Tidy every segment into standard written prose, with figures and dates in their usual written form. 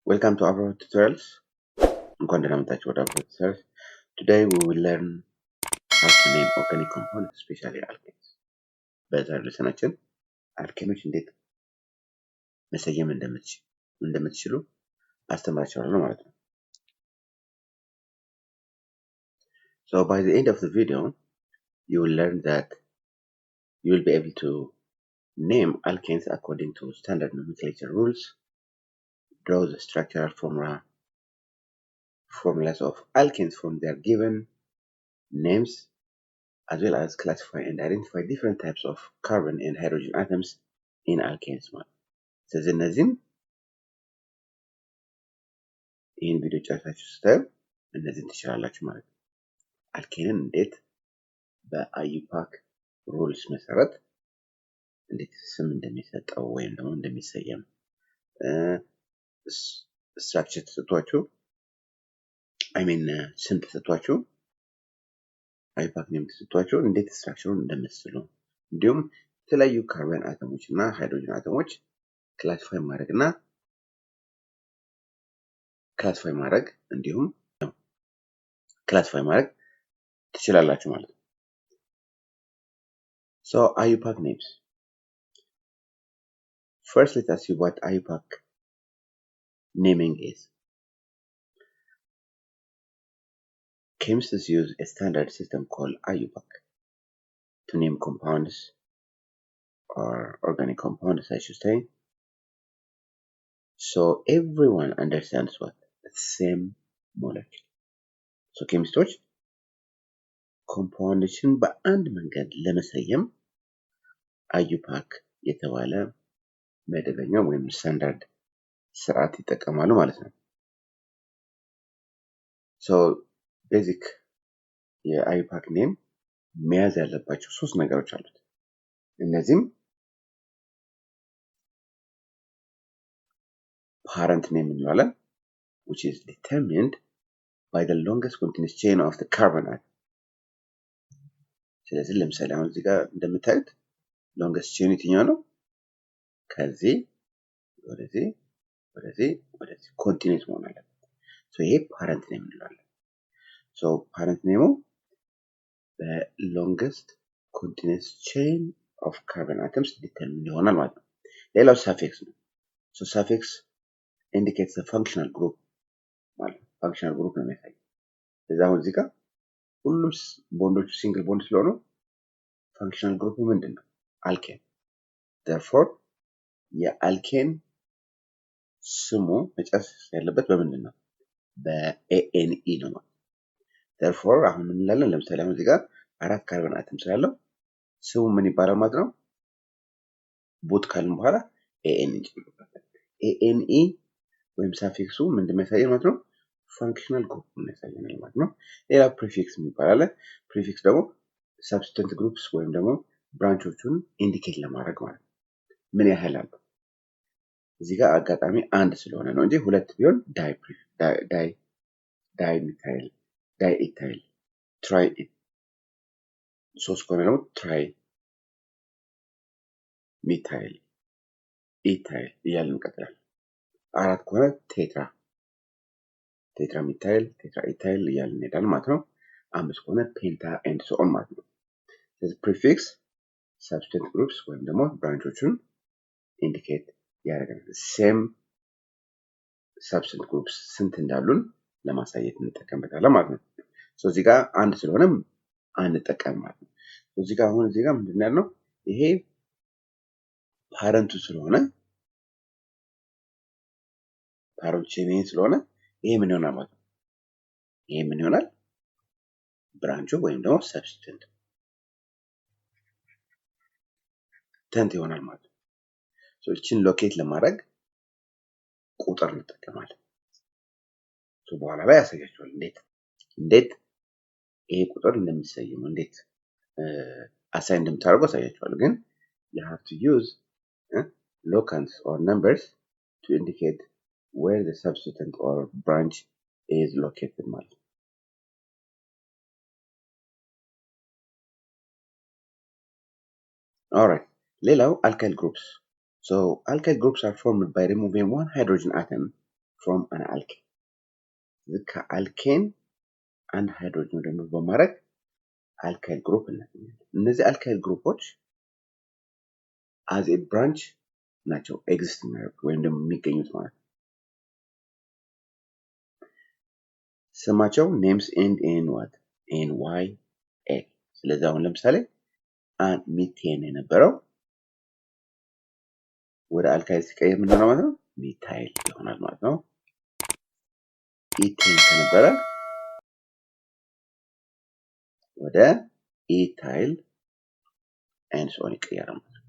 Welcome to our tutorials. Today we will learn how to name organic compounds, especially alkanes. በዛሬው lesson አልኬኖች እንዴት መሰየም እንደምትችሉ አስተምራችኋለሁ ማለት ነው። So by the end of the video, you will learn that you will be able to name alkanes according to standard nomenclature rules, draw the structural formulas of alkanes from their given names, as well as classify and identify different types of carbon and hydrogen atoms in alkanes. ስለዚህ እነዚህም ይህን ቪዲዮ ጨርሳችሁ ስታዩ እነዚህን ትችላላችሁ ማለት ነው። አልኬንን እንዴት በአዩፓክ ሩልስ መሰረት እንዴት ስም እንደሚሰጠው ወይም ደግሞ እንደሚሰየም ስትራክቸር ተሰጥቷችሁ ስም ተሰጥቷችሁ አዩፓክ ኔም ተሰጥቷችሁ እንዴት ስትራክቸሩን እንደምትስሉ እንዲሁም የተለያዩ ካርበን አተሞች እና ሃይድሮጅን አተሞች ክላሲፋይ ማድረግ እንዲሁም ክላሲፋይ ማድረግ ትችላላችሁ ማለት ነው። So IUPAC names. First, let us see what IUPAC naming is. Chemists use a standard system called IUPAC to name compounds or organic compounds, I should say. So everyone understands what? The same molecule. So chemists ኮምፓውንዶችን በአንድ መንገድ ለመሰየም አዩፓክ የተባለ መደበኛ ወይም ስታንዳርድ ስርዓት ይጠቀማሉ ማለት ነው። So basic የአዩፓክ ኔም መያዝ ያለባቸው ሶስት ነገሮች አሉት። እነዚህም parent name እንለዋለን, which is determined by the longest continuous chain of the carbon atom. ስለዚህ ለምሳሌ አሁን እዚህ ጋር እንደምታዩት longest chain የትኛው ነው? ከዚህ ወደዚህ continuous መሆን አለበት። So ይሄ parent name እንለዋለን። So parent name the longest continuous chain of carbon atoms determined ይሆናል ማለት ነው። ሌላው suffix ነው። So suffix indicates the functional group ማለት ነው። functional group ነው የሚያሳየው። ስለዚህ አሁን እዚህ ጋር ሁሉም ቦንዶቹ ሲንግል ቦንድ ስለሆኑ functional group ምንድነው? አልኬን። therefore የአልኬን ስሙ መጨረስ ያለበት በምንድነው? በኤኤንኢ ነው ማለት። therefore አሁን ምን እንላለን? ለምሳሌ አሁን እዚህ ጋር አራት ካርበን አተም ስላለው ስሙ ምን ይባላል ማለት ነው? ቡት ካልን በኋላ ኤኤንኢ እንጨምርበታለን። ኤኤንኢ ወይም ሳፊክሱ ምንድነው የሚያሳየው ማለት ነው? functional group ነው ያሳየናል ማለት ነው። ሌላ ፕሪፊክስ ይባላል። ፕሪፊክስ ደግሞ substituent groups ወይም ደግሞ ብራንቾቹን ኢንዲኬት ለማድረግ ማለት ነው። ምን ያህል አሉ? እዚህ ጋር አጋጣሚ አንድ ስለሆነ ነው እንጂ ሁለት ቢሆን ዳይሚታይል፣ ዳይኢታይል፣ ትራይ፣ ሶስት ከሆነ ደግሞ ትራይ ሚታይል፣ ኢታይል እያልን እንቀጥላለን። አራት ከሆነ ቴትራ ሚታይል፣ ቴትራ ኢታይል እያልን እንሄዳለን ማለት ነው። አምስት ከሆነ ፔንታ ኤንድ ሶ ኦን ማለት ነው። ስለዚህ ፕሪፊክስ substituent groups ወይም ደግሞ ብራንቾቹን ኢንዲኬት ያደርጋል። ሴም substituent groups ስንት እንዳሉን ለማሳየት እንጠቀምበታለን ማለት ነው። so እዚህ ጋር አንድ ስለሆነ አንጠቀም ማለት ነው። እዚህ ጋር አሁን እዚህ ጋር ምንድነው ያልነው? ይሄ ፓረንቱ ስለሆነ ይሄ ምን ይሆናል ማለት ነው? ይሄ ምን ይሆናል? ብራንቹ ወይም ደግሞ substituent ተንት ይሆናል ማለት ነው። so እቺን ሎኬት ለማድረግ ቁጥር እንጠቀማለን። so በኋላ ላይ ያሳያችኋል እንዴት ይሄ ቁጥር እንደሚሰየም እንዴት አሳይን እንደምታደርጉ ያሳያችኋል። ግን you have to use locants or numbers to indicate where the substituent or branch is located ማለት ነው። Alright. ሌላው alkyl groups. So alkyl groups are formed by removing one hydrogen atom from an alkane. ከአልኬን አንድ ሃይድሮጅን ሪሙቭ በማድረግ alkyl group እናገኛለን። እነዚህ alkyl ግሩፖች as a branch ናቸው ኤግዚስት የሚያደርጉት ወይም ደግሞ የሚገኙት ማለት ነው። ስማቸው names end in what? in y a. ስለዚህ አሁን ለምሳሌ ሚቴን የነበረው ወደ አልካይል ሲቀየር ምንድን ነው ማለት ነው? ሚታይል ይሆናል ማለት ነው። ኢቴን ከነበረ ወደ ኢታይል ኤንድ ሶ ኦን ይቀየራል ማለት ነው።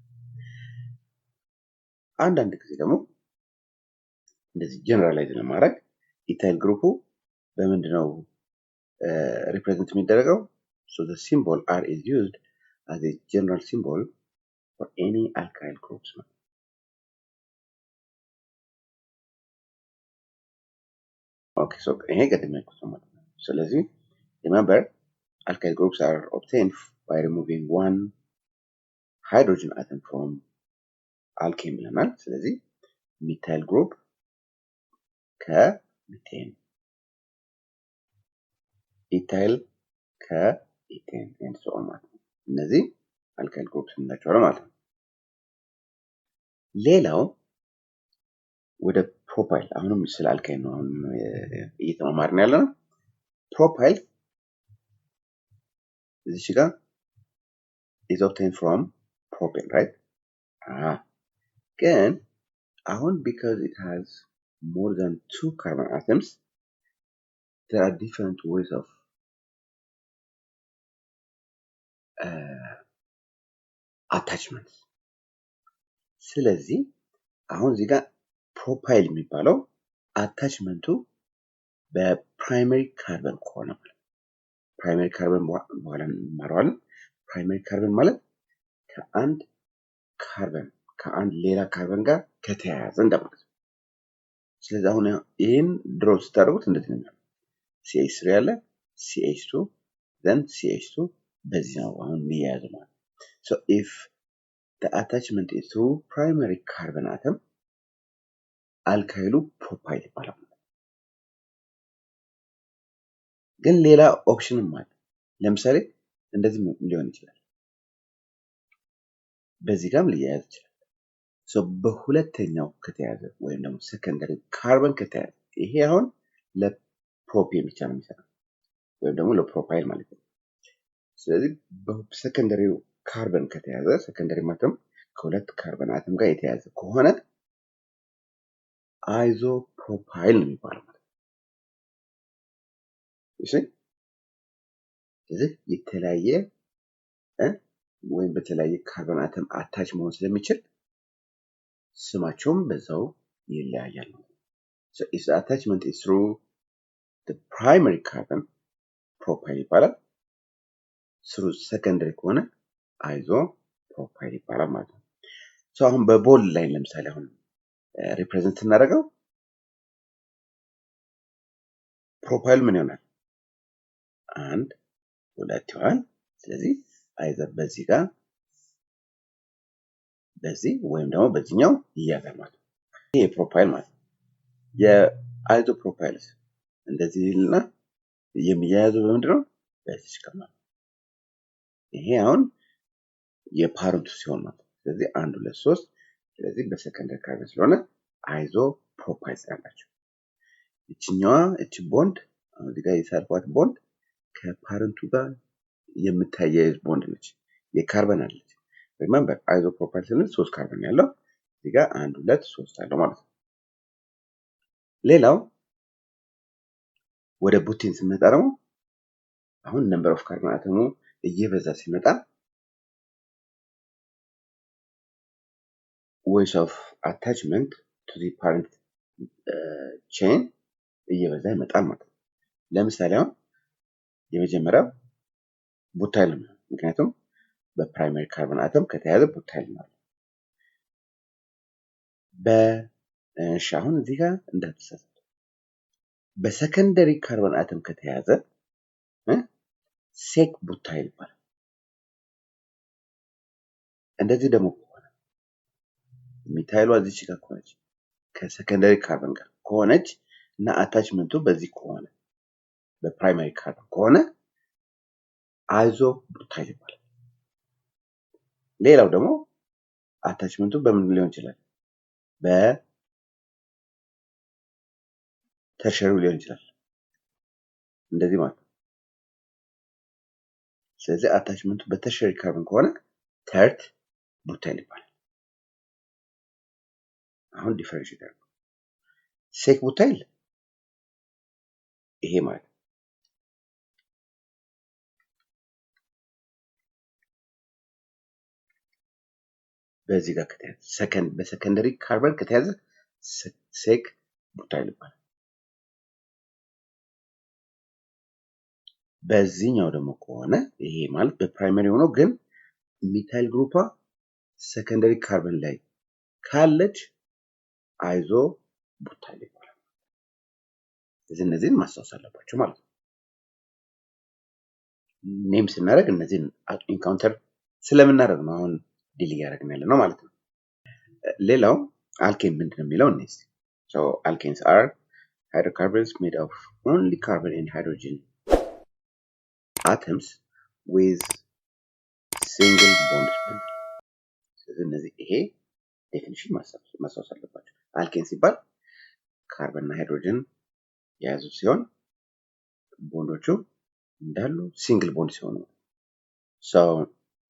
አንዳንድ ጊዜ ደግሞ እንደዚህ ጀነራላይዝ ለማድረግ ኢታይል ግሩፑ በምንድነው ሪፕሬዘንት የሚደረገው? so the symbol R is used as a general symbol for any alkyl groups. Okay, so ይሄ ቀድሜ ያልኩት ነው ማለት ነው። ስለዚህ remember alkyl groups are obtained by removing one hydrogen atom from alkane ብለናል። ስለዚህ ሚታይል ግሩፕ ከሚቴን፣ ኢታይል ከኢቴን and so on ማለት ነው። እነዚህ አልካይል ግሩፕስ እንላቸዋለን ማለት ነው። ሌላው ወደ ፕሮፓይል፣ አሁንም ስለ አልካይል ነው አሁን እየተማማርን ያለ ነው። ፕሮፓይል እዚህ ጋር is obtained from propane, right? ግን አሁን because it has more than 2 carbon atoms, there are different ways of attachments. ስለዚህ አሁን እዚህ ጋር ፕሮፓይል የሚባለው አታችመንቱ በፕራይመሪ ካርበን ከሆነ ማለት ፕራይመሪ ካርበን በኋላ እንማረዋለን። ፕራይመሪ ካርበን ማለት ከአንድ ሌላ ካርበን ጋር ከተያያዘ እንደማለት ነው። ስለዚህ አሁን ይህን ድሮ ስታደርጉት እንደዚህ ነው የሚሆነው። CH3 ያለ CH2 then CH2 በዚህ ነው አሁን የሚያያዘው ማለት ነው። so if the attachment is through primary carbon atom, አልካይሉ ፕሮፓይል ይባላል። ግን ሌላ ኦፕሽንም አለ። ለምሳሌ እንደዚህ ሊሆን ይችላል፣ በዚህ ጋርም ሊያያዝ ይችላል። so በሁለተኛው ከተያዘ ወይም ደግሞ ሰከንደሪ ካርበን ከተያዘ ይሄ አሁን ለፕሮፔን ብቻ ነው የሚሰራው ወይም ደግሞ ለፕሮፓይል ማለት ነው። ስለዚህ በሰከንደሪው ካርበን ከተያዘ ሰከንደሪ አተም ከሁለት ካርበን አተም ጋር የተያዘ ከሆነ አይዞ ፕሮፓይል ነው የሚባለው ማለት ነው። ስለዚህ የተለያየ ወይም በተለያየ ካርበን አተም አታች መሆን ስለሚችል ስማቸውም በዛው ይለያያል ማለት ነው። so if the attachment is through the primary carbon, ፕሮፓይል ይባላል። through secondary ከሆነ አይዞ ፕሮፓይል ይባላል ማለት ነው። so አሁን በቦል ላይ ለምሳሌ አሁን ሪፕሬዘንት እናደርገው ፕሮፓይል ምን ይሆናል? 1 2 ይሆናል። ስለዚህ አይዘር በዚህ ጋር በዚህ ወይም ደግሞ በዚህኛው ይያዛል ማለት ነው። ይሄ ፕሮፓይል ማለት ነው። የአይዞ ፕሮፓይልስ እንደዚህ ይልና የሚያያዘው በምንድነው? በዚህ ከማ ይሄ አሁን የፓረንቱ ሲሆን ማለት ነው። ስለዚህ 1 2 3 ስለዚህ በሰከንደሪ ካርበን ስለሆነ አይዞ ፕሮፓይል ያላቸው እቺኛዋ እቺ ቦንድ አሁን እዚህ ጋር የሳልፋት ቦንድ ከፓረንቱ ጋር የምታያይዝ ቦንድ ነች። የካርበን አለች። ሪሜምበር አይዞ ፕሮፓይል ስንል 3 ካርበን ያለው እዚህ ጋር 1 2 3 አለው ማለት ነው። ሌላው ወደ ቡቴን ስንመጣ ደግሞ አሁን ነምበር ኦፍ ካርበን አተሙ እየበዛ ሲመጣ ways of attachment to the parent chain እየበዛ ይመጣል ማለት ነው። ለምሳሌ አሁን የመጀመሪያው ቡታይል ነው። ምክንያቱም በፕራይመሪ ካርበን አተም ከተያዘ ቡታይል ነው። አሁን እዚህ ጋር እንዳትሳሳቱ በሰከንደሪ ካርበን አተም ከተያዘ ሴክ ቡታይል ይባላል። እንደዚህ ደግሞ ከሆነ ሚታይሏ እዚች ጋር ከሆነች ከሰከንደሪ ካርበን ጋር ከሆነች እና አታችመንቱ በዚህ ከሆነ በፕራይመሪ ካርበን ከሆነ አይዞ ቡታይል ይባላል። ሌላው ደግሞ አታችመንቱ በምን ሊሆን ይችላል? በተርሸሪው ሊሆን ይችላል። እንደዚህ ማለት ነው። ስለዚህ አታችመንቱ በተርሸሪ ካርበን ከሆነ ተርት ቡታይል ይባላል። አሁን ዲፈረንሺየት አድርጉ። ሴክ ቡታይል ይሄ ማለት ነው። በዚህ ጋር ከተያዘ በሰከንደሪ ካርበን ከተያዘ ሴክ ቡታይል ይባላል። በዚህኛው ደግሞ ከሆነ ይሄ ማለት በፕራይመሪ ሆኖ ግን ሚታይል ግሩፓ ሰከንደሪ ካርበን ላይ ካለች አይዞ ቡታይል ይባላል። እነዚህን ማስታወስ አለባቸው ማለት ነው። ኔም ስናደርግ እነዚህን ኢንካውንተር ስለምናደርግ ነው አሁን ዲል እያደረግን ያለ ነው ማለት ነው። ሌላው አልኬን ምንድን ነው የሚለው እነዚህ አልኬንስ አር hydrocarbons made of only carbon and hydrogen atoms with single bond strength። ስለዚህ እነዚህ ይሄ ዴፊኒሽን ማስታወስ አለባቸው። አልኬን ሲባል ካርበን እና ሃይድሮጅን የያዙ ሲሆን ቦንዶቹ እንዳሉ ሲንግል ቦንድ ሲሆኑ so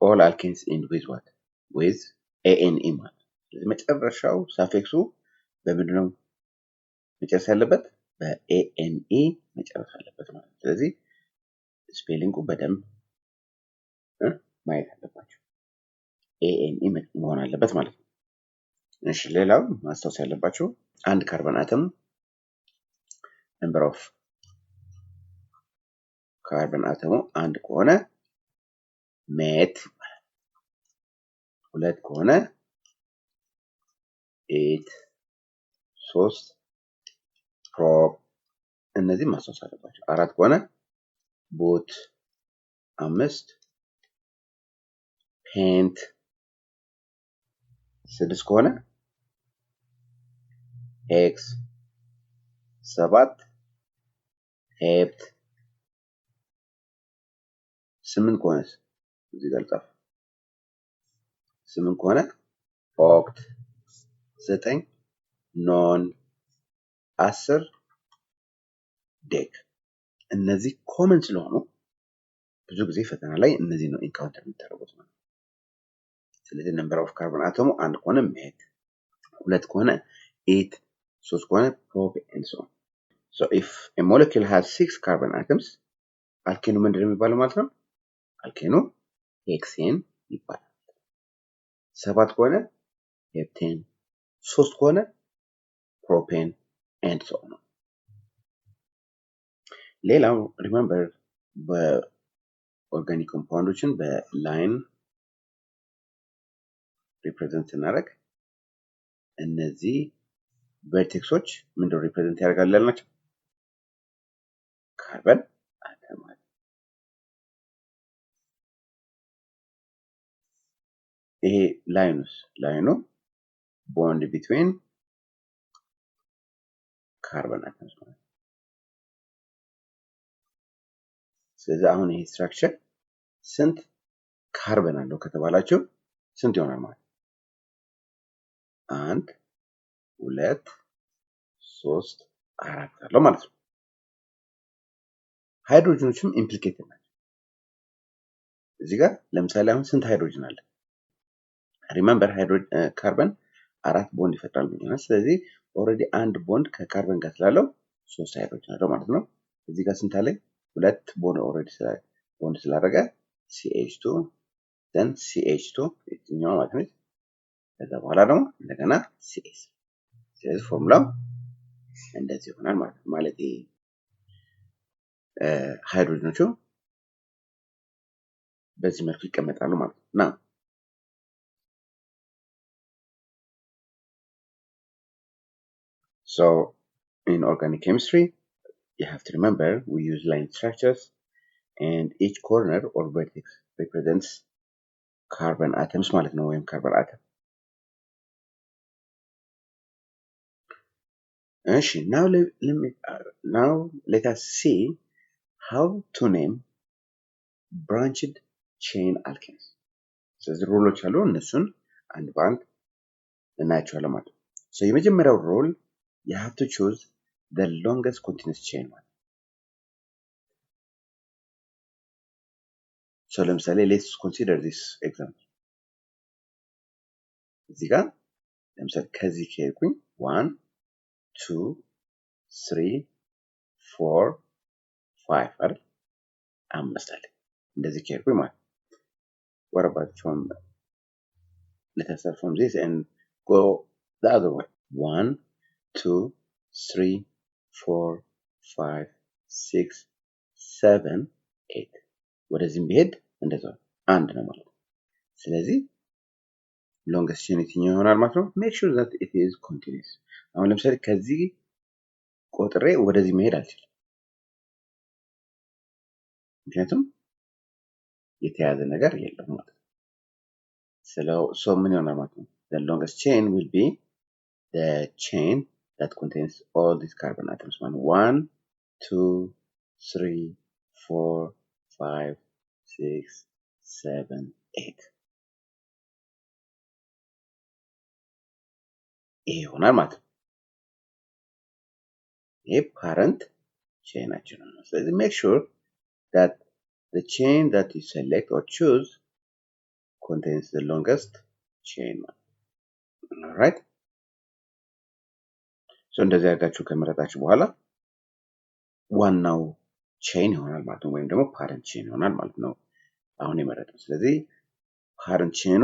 all alkenes end with what with ane ማለት ስለዚህ መጨረሻው ሳፌክሱ በምንድን ነው መጨረስ ያለበት? በኤኤንኢ መጨረስ አለበት ማለት ነው። ስለዚህ ስፔሊንጉ በደንብ ማየት አለባቸው። ኤኤንኢ መሆን አለበት ማለት ነው። እሺ ሌላው ማስታወስ ያለባቸው አንድ ካርበን አተም ነምበር ኦፍ ካርበን አተሙ አንድ ከሆነ ሜት ይባላል። ሁለት ከሆነ ኤት፣ ሶስት ፕሮፕ፣ እነዚህ ማስታወስ አለባቸው። አራት ከሆነ ቡት፣ አምስት ፔንት፣ ስድስት ከሆነ ኤክስ፣ ሰባት ሄፕት፣ ስምንት ከሆነ እዚህ ጋር ጻፍ። ስምንት ከሆነ ኦክት፣ ዘጠኝ ኖን፣ 10 ዴክ። እነዚህ ኮመን ስለሆኑ ብዙ ጊዜ ፈተና ላይ እነዚህ ነው ኢንካውንተር የሚደረጉት ማለት ነው። ስለዚህ ነምበር ኦፍ ካርበን አተሙ አንድ ከሆነ ሜት፣ ሁለት ከሆነ ኤት፣ ሶስት ከሆነ ፕሮፕ and so on. So if a molecule has 6 carbon atoms አልኬኑ ምንድን ነው የሚባለው ማለት ነው? አልኬኑ ሄክሴን ይባላል። ሰባት ከሆነ ሄፕቴን፣ ሶስት ከሆነ ፕሮፔን and so on. ሌላው ሪሜምበር በኦርጋኒክ ኮምፓውንዶችን በላይን ሪፕሬዘንት ስናደርግ እነዚህ ቨርቴክሶች ምንድነው ሪፕሬዘንት ያደርጋሉ ያልናቸው? ካርበን አተም። ይሄ ላይኑ ቦንድ ቢትዊን ካርበን አተምስ ማለት ነው። ስለዚህ አሁን ይሄ ስትራክቸር ስንት ካርበን አለው ከተባላችሁ ስንት ይሆናል ማለት ነው? አንድ፣ ሁለት፣ ሶስት፣ አራት አለው ማለት ነው። ሃይድሮጅኖችም ኢምፕሊኬትድ ናቸው። እዚህ ጋር ለምሳሌ አሁን ስንት ሃይድሮጅን አለ? ሪሜምበር ካርበን አራት ቦንድ ይፈጥራል ብለናል። ስለዚህ ኦልሬዲ አንድ ቦንድ ከካርበን ጋር ስላለው ሶስት ሃይድሮጅን አለው ማለት ነው። እዚህ ጋር ስንት አለ? ሁለት ቦንድ ኦልሬዲ ቦንድ ስላደረገ CH2 then CH2 የትኛው ማለት ነው። ከዛ በኋላ ደግሞ እንደገና CS። ስለዚህ ፎርሙላው እንደዚህ ይሆናል ማለት ነው። ማለት ሃይድሮጅኖቹ በዚህ መልኩ ይቀመጣሉ ማለት ነው። Now so in organic chemistry you have to remember we use line structures and each corner or vertex represents ካርበን አተምስ ማለት ነው ወይም ካርበን አተም። እሺ now let us see how to name branched chain alkenes። ስለዚህ ሩሎች አሉ እነሱን አንድ በአንድ እናያቸዋለን ማለት ነው። የመጀመሪያው ሩል you have to choose the longest continuous chain ማለት ነው። ለምሳሌ let's consider this example። እዚህ ጋር ለምሳሌ ከዚህ ከሄድኩኝ 1 2 3 4 5 አይደል? አምስት አለ እንደዚህ ከሄድኩኝ ማለት what about from let us start from this and go the other way 1 2 3 4 5 6 7 8 ወደዚህም ቢሄድ እንደዛው አንድ ነው ማለት ነው። ስለዚህ longest chain የትኛው ይሆናል ማለት ነው? make sure that it is continuous። አሁን ለምሳሌ ከዚህ ቆጥሬ ወደዚህ መሄድ አልችልም፣ ምክንያቱም የተያዘ ነገር የለም ማለት ነው። so ምን ይሆናል ማለት ነው? the longest chain will be the chain that contains all these carbon atoms 1 2 3 4 5 6 7 8 ይሄ ይሆናል ማለት ነው። ይሄ parent chainaችን ነው። ስለዚህ make sure that the chain that you select or choose contains the longest chain. Alright? እንደዚህ አድርጋችሁ ከመረጣችሁ በኋላ ዋናው ቼን ይሆናል ማለት ነው፣ ወይም ደግሞ ፓረንት ቼን ይሆናል ማለት ነው አሁን የመረጥነው። ስለዚህ ፓረንት ቼኑ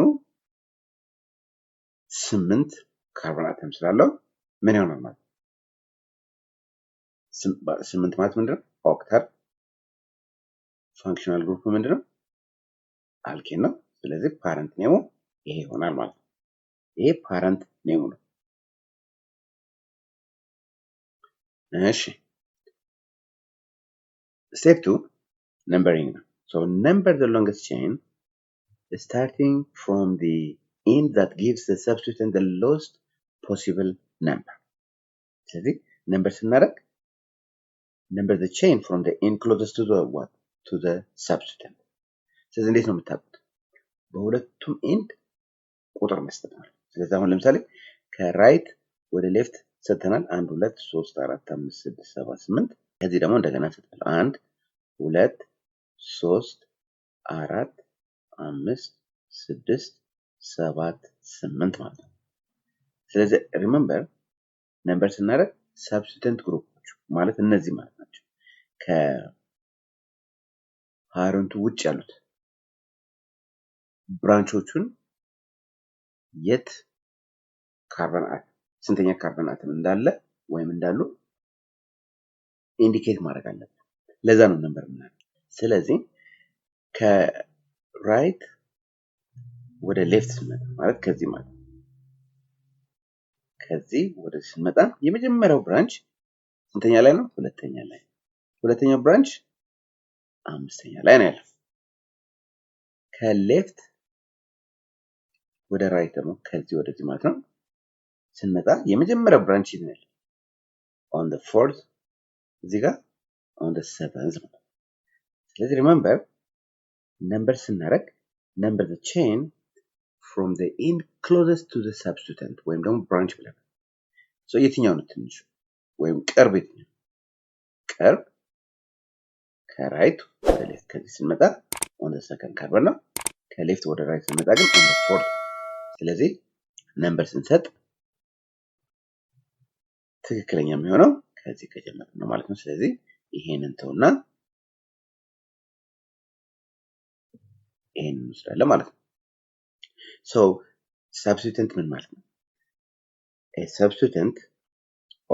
8 ካርበን አተም ስላለው ምን ይሆናል ማለት ነው? 8 ማለት ምንድነው? ኦክታል። ፋንክሽናል ግሩፕ ምንድነው? አልኬን ነው። ስለዚህ ፓረንት ኔሙ ይሄ ይሆናል ማለት ነው። ይሄ ፓረንት ኔሙ ነው። እሺ step 2 numbering ነው። number the longest chain starting from the end that gives the substituent the lowest possible number። ስለዚህ number ስናደርግ number the chain from the end closest to the what? To the substituent። ስለዚህ እንዴት ነው የምታውቁት? በሁለቱም ኤንድ ቁጥር መስጠት ማለት። ስለዚህ አሁን ለምሳሌ ከራይት ወደ ሌፍት ሰጥተናል 1 2 3 4 5 6 7 8 ከዚህ ደግሞ እንደገና ሰጥተናል 1 2 3 4 5 6 7 8 ማለት ነው። ስለዚህ ሪሜምበር ነምበር ስናደርግ ሰብስቲቱንት ግሩፖች ማለት እነዚህ ማለት ናቸው። ከፓረንቱ ውጭ ያሉት ብራንቾቹን የት ካርበን አተም ስንተኛ ካርበን አተም እንዳለ ወይም እንዳሉ ኢንዲኬት ማድረግ አለብን። ለዛ ነው ነምበር ምናምን። ስለዚህ ከራይት ወደ ሌፍት ስንመጣ ማለት ከዚህ ማለት ከዚህ ወደ ስንመጣ የመጀመሪያው ብራንች ስንተኛ ላይ ነው? ሁለተኛ ላይ። ሁለተኛው ብራንች አምስተኛ ላይ ነው ያለው። ከሌፍት ወደ ራይት ደግሞ ከዚህ ወደዚህ ማለት ነው ስንመጣ የመጀመሪያው ብራንች ይሆናል on the fourth እዚህ ጋር on the seventh ማለት ነው። ስለዚህ ሪሜምበር ነምበር ስናደርግ number the chain from the end closest to the substituent ወይም ደግሞ ብራንች ብለን የትኛው ነው ትንሹ ወይም ቅርብ የትኛው? ቅርብ ከራይት ወደ ሌፍት ከዚህ ስንመጣ on the second carbon ነው። ከሌፍት ወደ ራይት ስንመጣ ግን on the fourth። ስለዚህ ነምበር ስንሰጥ ትክክለኛ የሚሆነው ከዚህ ከጀመርን ነው ማለት ነው። ስለዚህ ይሄንን ተውና ይሄንን እንወስዳለን ማለት ነው። substituent ምን ማለት ነው? A substituent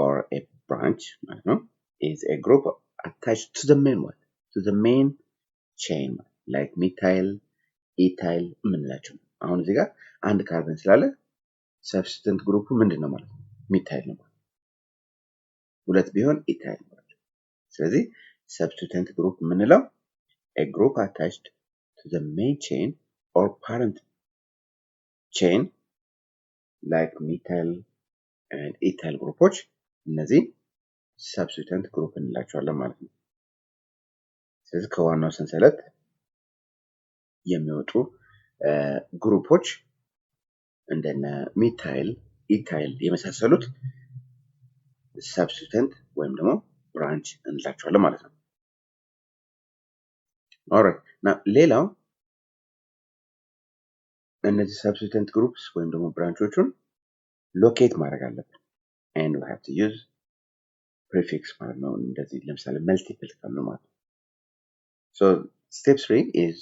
or a branch ማለት ነው is a group attached to the main one, to the main chain like methyl, ethyl ምንላቸው። አሁን እዚህ ጋር አንድ ካርበን ስላለ substituent ግሩፑ ምንድነው ማለት ነው? ሚታይል ነው። ሁለት ቢሆን ኢታይል ነው። ስለዚህ substituent ግሩፕ ምንለው a group attached to the main chain or parent chain like methyl and ethyl ግሩፖች እነዚህ substituent ግሩፕ እንላቸዋለን ማለት ነው። ስለዚህ ከዋናው ሰንሰለት የሚወጡ ግሩፖች እንደነ ሚታይል፣ ኢታይል የመሳሰሉት substituent ወይም ደግሞ ብራንች እንላቸዋለን ማለት ነው። ኦልራይት ና ሌላው እነዚህ substituent ግሩፕስ ወይም ደግሞ ብራንቾቹን ሎኬት ማድረግ አለብን and we have to use prefix ማለት ነው። እንደዚህ ለምሳሌ multiple ካሉ ማለት ነው። So step 3 is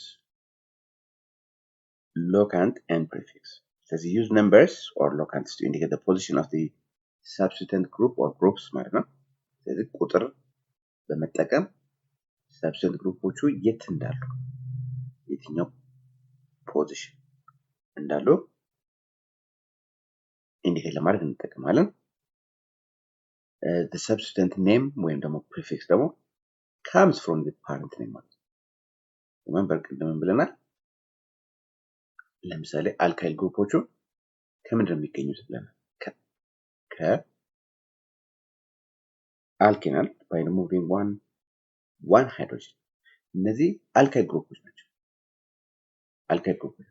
locant and prefix. ስለዚህ use numbers or locants to indicate the position of the substituent group or groups ማለት ነው። ስለዚህ ቁጥር በመጠቀም substituent ግሩፖቹ የት እንዳሉ የትኛው ፖዚሽን እንዳሉ ኢንዲኬት ለማድረግ እንጠቀማለን። the substituent name ወይም ደግሞ prefix ደግሞ comes from the parent name ማለት ነው። remember ቅድም ብለናል። ለምሳሌ አልካይል ግሩፖቹ ከምንድን ነው የሚገኙት ብለናል? ከአልኬናል by removing one hydrogen እነዚህ አልካይል ግሩፖች ናቸው። አልካይል ግሩፖች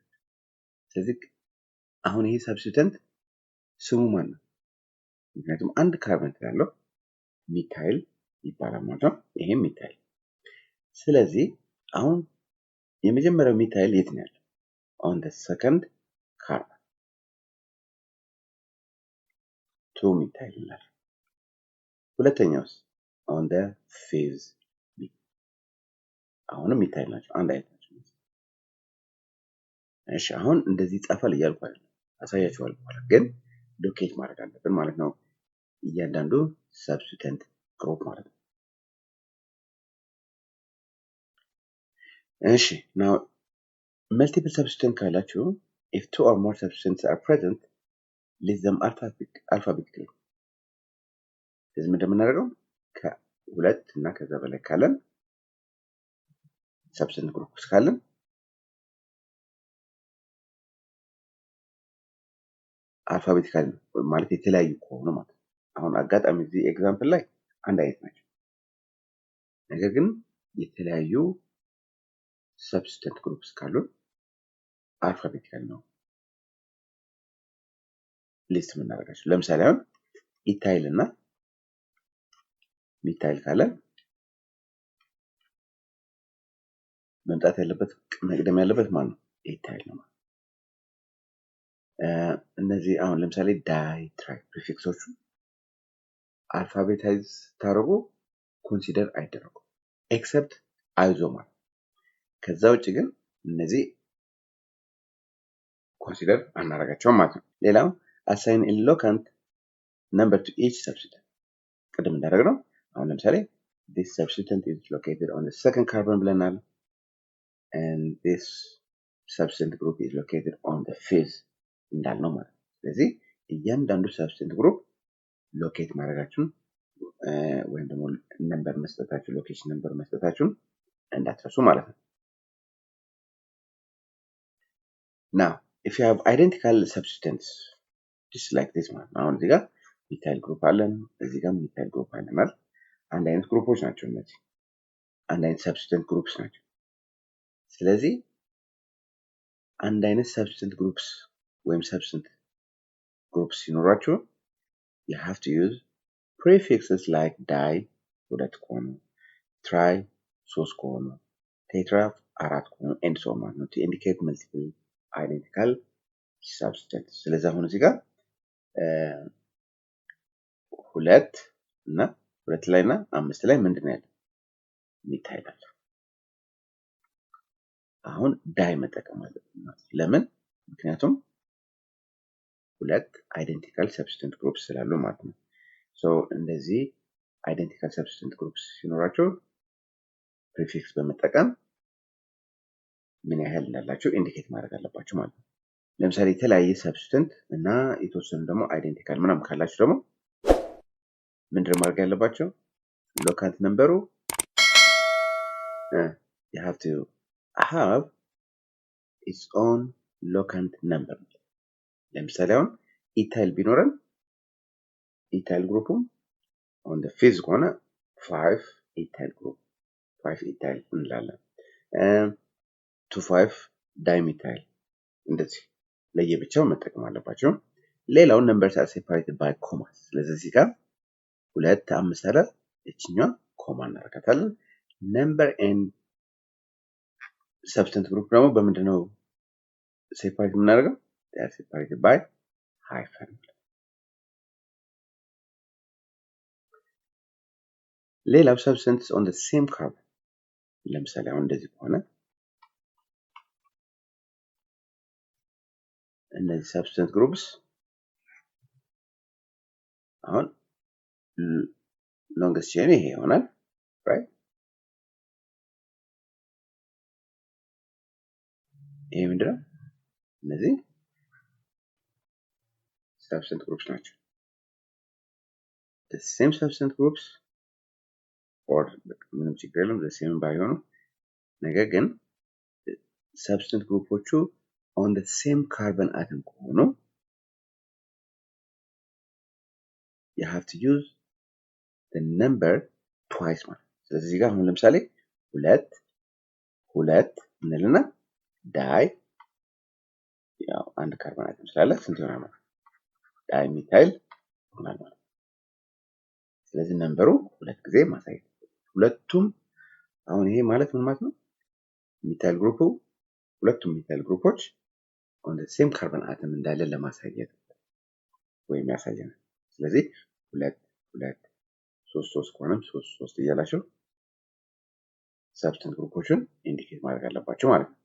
ስለዚህ አሁን ይሄ ሰብስቲተንት ስሙ ማን ነው? ምክንያቱም አንድ ካርበን ያለው ሚታይል ይባላል ማለት ነው። ይሄም ሚታይል። ስለዚህ አሁን የመጀመሪያው ሚታይል የት ነው ያለው? on the second carbon 2 ሚታይል ይላል። ሁለተኛውስ on the fifth አሁንም ሚታይል ናቸው፣ አንድ አይነት ናቸው። እሺ አሁን እንደዚህ ጻፋል እያልኩ አይደለም፣ አሳያችኋለሁ በኋላ ግን ሎኬት ማድረግ አለብን ማለት ነው። እያንዳንዱ substituent group ማለት ነው። እሺ now multiple substituent ካላችሁ if two or more substituents are present list them alphabetically ስለዚህ ምንድን የምናደርገው ከሁለት እና ከዛ በላይ ካለን substituent groups ካለን አልፋቤቲካሊ ማለት የተለያዩ ከሆኑ ማለት ነው። አሁን አጋጣሚ እዚህ ኤግዛምፕል ላይ አንድ አይነት ናቸው። ነገር ግን የተለያዩ substituent groups ካሉ አልፋቤቲካሊ ነው ሊስት የምናደርጋቸው። ለምሳሌ አሁን ኢታይል እና ሚታይል ካለ መምጣት ያለበት መቅደም ያለበት ማን ነው? ኢታይል ነው። እነዚህ አሁን ለምሳሌ ዳይ ትራይ ፕሪፊክሶቹ አልፋቤታይዝ ታደርጉ ኮንሲደር አይደረጉ ኤክሰፕት አይዞማር። ከዛ ውጭ ግን እነዚህ ኮንሲደር አናደርጋቸውም ማለት ነው። ሌላው assign a locant number to each substituent ቅድም እንዳደረግነው አሁን ለምሳሌ this substituent is located on the second carbon ብለናል and this substituent group is located on the fifth እንዳልነው ማለት ነው። ስለዚህ እያንዳንዱ substituent group ሎኬት ማድረጋችሁን ወይም ደግሞ ነምበር መስጠታችሁ ሎኬሽን ነምበር መስጠታችሁን እንዳትረሱ ማለት ነው። now if you have identical substituents just like this ማለት ነው። አሁን እዚህ ጋር ሚታይል ግሩፕ አለን፣ እዚህ ጋር ሚታይል ግሩፕ አለናል። አንድ አይነት ግሩፖች ናቸው እነዚህ፣ አንድ አይነት substituent groups ናቸው። ስለዚህ አንድ አይነት substituent groups ወይም substituent groups ሲኖራችሁ you have to use prefixes like di ሁለት ከሆኑ try ሶስት ከሆኑ tetra አራት ከሆኑ and so on ማለት ነው to indicate multiple identical substituents። ስለዚህ አሁን እዚህ ጋር ሁለት ላይ እና አምስት ላይ ምንድነው ያለው? ሚታይል አለ። አሁን ዳይ መጠቀም አለብን። ለምን? ምክንያቱም ሁለት አይደንቲካል ሰብስቲቱንት ግሩፕስ ስላሉ ማለት ነው። ሶ እንደዚህ አይደንቲካል ሰብስቲቱንት ግሩፕስ ሲኖራቸው ፕሪፊክስ በመጠቀም ምን ያህል እንዳላቸው ኢንዲኬት ማድረግ አለባቸው ማለት ነው። ለምሳሌ የተለያየ ሰብስቲቱንት እና የተወሰኑ ደግሞ አይደንቲካል ምናምን ካላችሁ ደግሞ ምንድነው ማድረግ ያለባቸው? ሎካንት ነምበሩ you have to have its own locant number። ለምሳሌ አሁን ኢታይል ቢኖረን ኢታይል ግሩፑ on the fifth ከሆነ 5 ኢታይል ግሩፕ 5 ኢታይል እንላለን። 2,5 ዳይሚታይል እንደዚህ ለየብቻው መጠቀም አለባቸው። ሌላው numbers are separated by commas። ስለዚህ እዚህ ጋር 2 5 አለ እቺኛው ኮማ እናደርጋታለን። number and substantive group ደግሞ በምንድነው ሴፓሬት የምናደርገው? they are separated by hyphen። ሌላው substances on the same carbon ለምሳሌ አሁን እንደዚህ ከሆነ እነዚህ substance groups አሁን longest chain ይሄ ይሆናል right። ይሄ ምንድነው? እነዚህ substance groups ናቸው። the same substance groups or ምንም ችግር የለም the same ባይሆኑ ነገር ግን substance ግሩፖቹ on the same carbon atom ከሆኑ you have to use the number twice ማለት። ስለዚህ እዚህ ጋር አሁን ለምሳሌ 2 2 እንልና ዳይ ያው አንድ ካርቦን አተም ስላለ ስንት ይሆናል ማለት ዳይ ሚታይል ይሆናል ማለት። ስለዚህ ነምበሩ ሁለት ጊዜ ማሳየት ሁለቱም አሁን ይሄ ማለት ምን ማለት ነው? ሚታይል ግሩፑ ሁለቱም ሚታይል ግሩፖች on the same carbon atom እንዳለ ለማሳየት ወይም ያሳየናል። ስለዚህ 2 2 3 3 ከሆነም 3 3 እያላችሁ substance ግሩፖችን ኢንዲኬት ማድረግ አለባችሁ ማለት ነው።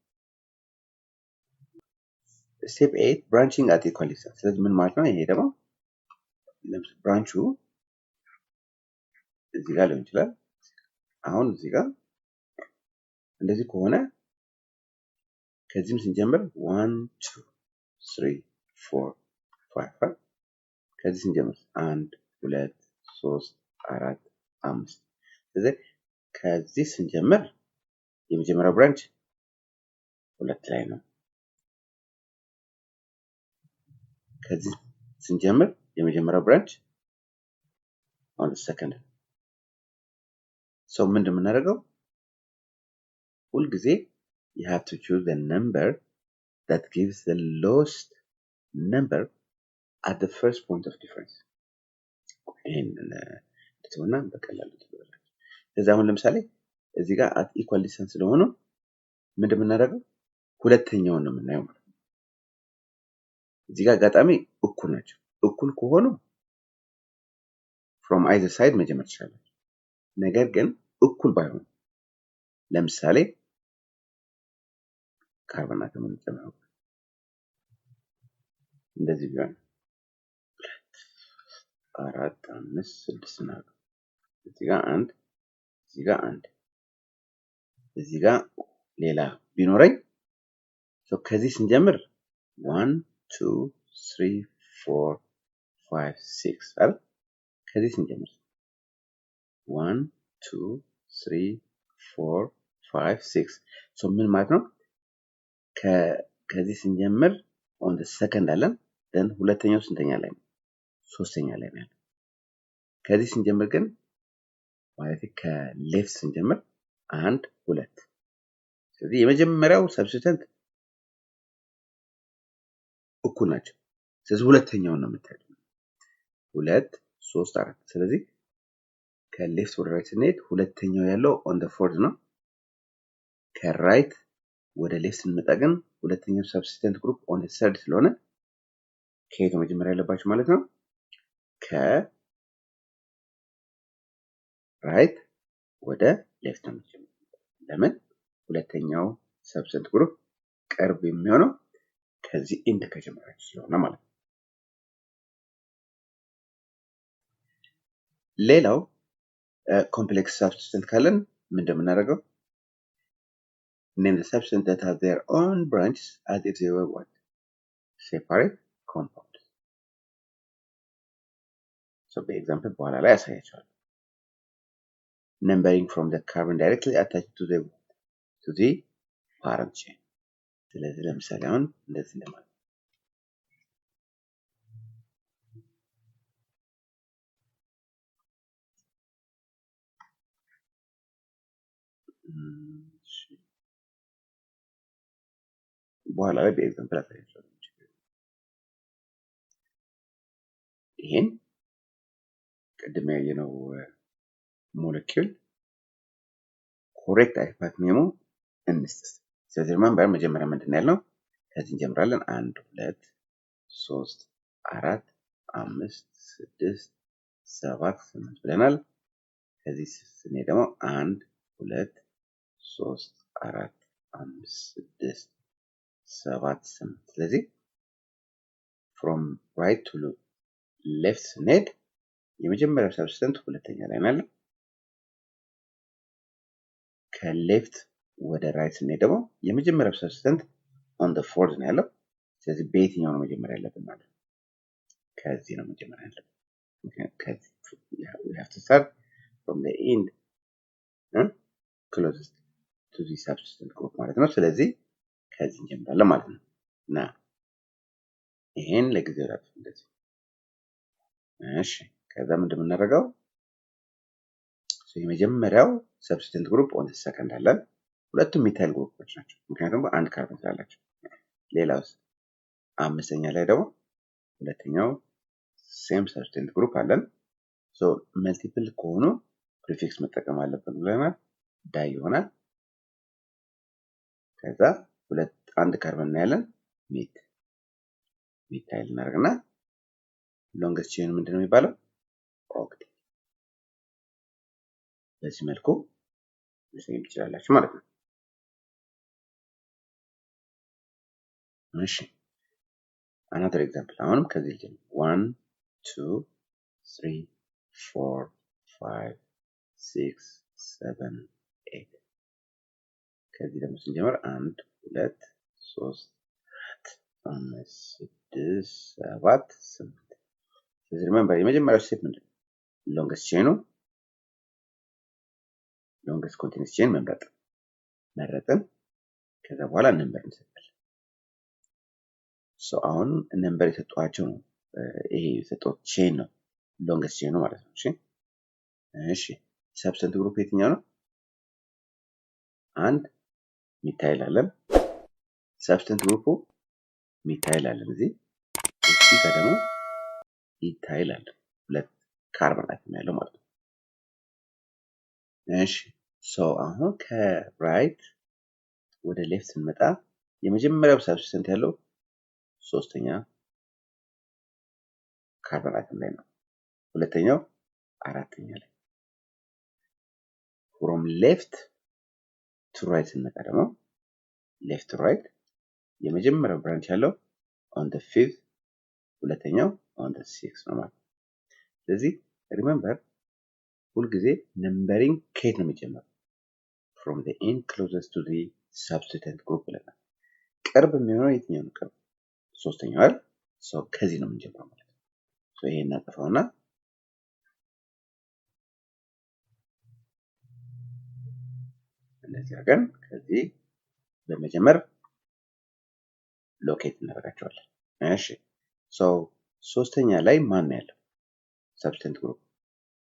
ስቴፕ 8 branching at equal distance። ስለዚህ ምን ማለት ነው? ይሄ ደግሞ ለምሳሌ ብራንቹ እዚህ ጋር ሊሆን ይችላል። አሁን እዚህ ጋር እንደዚህ ከሆነ ከዚህም ስንጀምር 1 2 3 4 5 ከዚህ ስንጀምር 1 2 3 4 5 ስለዚህ ከዚህ ስንጀምር የመጀመሪያው ብራንች ሁለት ላይ ነው። ከዚህ ስንጀምር የመጀመሪያው ብራንች on the second። so ምንድነው የምናደርገው? ሁል ጊዜ you have to choose the number that gives the lowest number at the first point of difference። ይሄንን ትተውና በቀላሉ ትበላችሁ። ስለዚህ አሁን ለምሳሌ እዚህ ጋር at equal distance ስለሆነ ምንድነው የምናደርገው? ሁለተኛውን ነው የምናየው ማለት ነው። እዚህ ጋር አጋጣሚ እኩል ናቸው። እኩል ከሆኑ from either side መጀመር ይችላል። ነገር ግን እኩል ባይሆን ለምሳሌ ካርቦን አተምን ጨምረው እንደዚህ ቢሆን 4 5 6 ነው። እዚህ ጋር 1 እዚህ ጋር 1 እዚህ ጋር ሌላ ቢኖረኝ ከዚህ ስንጀምር 1 2 3 4 5 6 አይደል? ከዚህ ስንጀምር 1 2 3 4 5 6 ምን ማለት ነው? ከዚህ ስንጀምር on the second አለን then ሁለተኛው ስንተኛ ላይ ነው? ሶስተኛ ላይ ነው። ከዚህ ስንጀምር ግን ማለት ከሌፍት ስንጀምር 1 2 ስለዚህ የመጀመሪያው ሰብስታንት እኩል ናቸው። ስለዚህ ሁለተኛው ነው የምታዩት 2 3 4 ስለዚህ ከሌፍት ወደ ራይት ስንሄድ ሁለተኛው ያለው on the fourth ነው። ከራይት ወደ ሌፍት ስንመጣ ግን ሁለተኛው ሰብስታንት ግሩፕ on the third ስለሆነ ከየት መጀመሪያ ያለባችሁ ማለት ነው? ከራይት ወደ ሌፍት ነው የሚጀምረው። ለምን? ሁለተኛው ሰብስታንት ግሩፕ ቅርብ የሚሆነው ከዚህ ኢንድ ከጀመራችሁ ስለሆነ ማለት ነው። ሌላው ኮምፕሌክስ ሰብስታንት ካለን ምንድነው የምናደርገው? name the substance that have their own branches as if they were what? separate compounds. so by example በኋላ ላይ ያሳያቸዋል። numbering from the carbon directly attached to the parent chain ስለዚህ ለምሳሌ አሁን እንደዚህ ለማለት በኋላ ላይ በኤግዛምፕል አሳያችኋለሁ። ይሄን ቅድም ያየነው ሞለኪውል ኮሬክት አይፓክ ኔሙ እንስጥ። ስለዚህ ሪመምበር መጀመሪያ ምንድን ያልነው ከዚህ እንጀምራለን። 1 2 3 4 5 6 7 8 ብለናል። ከዚህ ስንሄድ ደግሞ 1 2 3 4 5 6 7 8 ስለዚህ from right to left ስንሄድ የመጀመሪያው ሰብስተንት ሁለተኛ ላይ ነው ያለው። ከሌፍት ወደ ራይት ስንሄድ ደግሞ የመጀመሪያው ሰብስተንት on the fourth ነው ያለው። ስለዚህ በየትኛው ነው መጀመሪያ ያለብን ማለት ነው? ከዚህ ነው መጀመሪያ ያለብን። ከዚህ we have to start from the end closest to the substituent group ማለት ነው። ስለዚህ ከዚህ እንጀምራለን ማለት ነው። እና ይሄን ለጊዜው ላጥፍ እንደዚህ። እሺ ከዛ ምንድን ነው የምናደርገው? የመጀመሪያው ሰብስቲቱንት ግሩፕ ኦን ዘ ሰከንድ አለን። ሁለቱም ሚታይል ግሩፖች ናቸው፣ ምክንያቱም በአንድ ካርበን ስላላቸው። ሌላውስ አምስተኛ ላይ ደግሞ ሁለተኛው ሴም ሰብስቲቱንት ግሩፕ አለን። ሶ መልቲፕል ከሆኑ ፕሪፊክስ መጠቀም አለብን ብለናል። ዳይ ይሆናል። ከዛ አንድ ካርበን እናያለን። ሚታይል እናደርግና ሎንገስት ቼን ምንድን ነው የሚባለው? ኦክቴን። በዚህ መልኩ መሰየም ትችላላችሁ ማለት ነው። እሺ another example አሁንም ከዚህ ልጀምር። 1 2 3 4 5 6 7 8 ከዚህ ደግሞ ስንጀምር 1 2 3 4 5 6 7 8 ስለዚህ ሪመምበር የመጀመሪያው ስቴፕ ምንድን ነው? ሎንገስት ቼኑ ሎንገስት ኮንቲኒስ ቼን መረጥን። ከዛ በኋላ ነምበር እንሰጣለን። ሶ አሁን ነምበር የሰጧቸው ነው። ይሄ የሰጠው ቼን ነው ሎንገስት ቼኑ ማለት ነው። እሺ ሰብስተንት ግሩፕ የትኛው ነው? አንድ ሚታይል አለን። ሰብስተንት ግሩፑ ሚታይል አለን። እዚህ ጋር ደግሞ ኢታይል አለን። ሁለት ካርበን አተም ያለው ማለት ነው። እሺ ሶ አሁን ከራይት ወደ ሌፍት ስንመጣ የመጀመሪያው ሰብስተንት ያለው ሶስተኛ ካርበን አተም ላይ ነው። ሁለተኛው አራተኛ ላይ። ፍሮም ሌፍት ቱ ራይት ስንመጣ ደግሞ ሌፍት ቱ ራይት የመጀመሪያው ብራንች ያለው ኦን ዘ ፊፍት፣ ሁለተኛው ኦን ዘ ሲክስ ነው ማለት ነው። ስለዚህ ሪመምበር ሁልጊዜ ነምበሪንግ ከየት ነው የሚጀምረው? from the end closest to the substituent group ብለናል። ቅርብ የሚሆነው የትኛው ነው? ቅርብ ሶስተኛው አይደል? ሰው ከዚህ ነው የምንጀምረው ማለት ነው። ሶ ይሄን እናጠፋውና እንደዚህ አድርገን ከዚህ በመጀመር ሎኬት እናደርጋቸዋለን። እሺ ሶ ሶስተኛ ላይ ማን ነው ያለው? ሰብስተንት ግሩፕ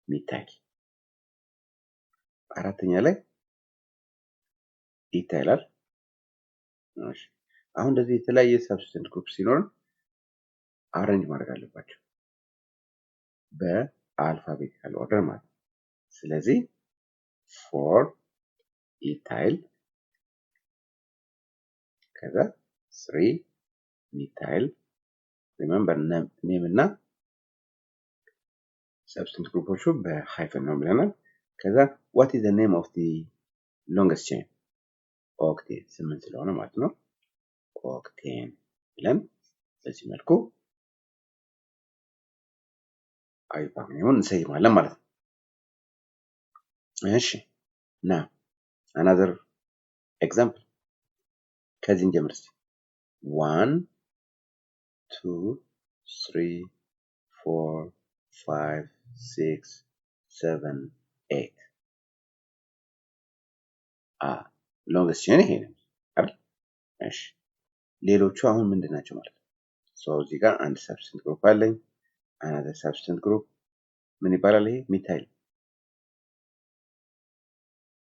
ሚታይል። አራተኛ ላይ ኢታይላል። እሺ አሁን እንደዚህ የተለያየ ሰብስተንት ግሩፕ ሲኖርን አሬንጅ ማድረግ አለባቸው በአልፋቤቲካል ኦርደር ማለት ነው። ስለዚህ ፎር ኢታይል ከዛ 3 ሚታይል ሪመምበር ኔም እና ሰብስተንት ግሩፖቹ በሃይፈን ነው ብለናል። ከዛ what is the name of the longest chain? ኦክቴን 8 ስለሆነ ማለት ነው። ኦክቴን ብለን በዚህ መልኩ አይፓክ ኔሙን እንሰይማለን ማለት ነው። እሺ ና another example ከዚህ እንጀምር እስቲ 1 2 3 4 5 6 7 8 ሎንገስት ቼን ይሄ ነው አይደል? እሺ ሌሎቹ አሁን ምንድን ናቸው ማለት ነው? እዚህ ጋር አንድ ሰብስታንት ግሩፕ አለኝ። አናዘር ሰብስታንት ግሩፕ ምን ይባላል? ይሄ ሚታይል።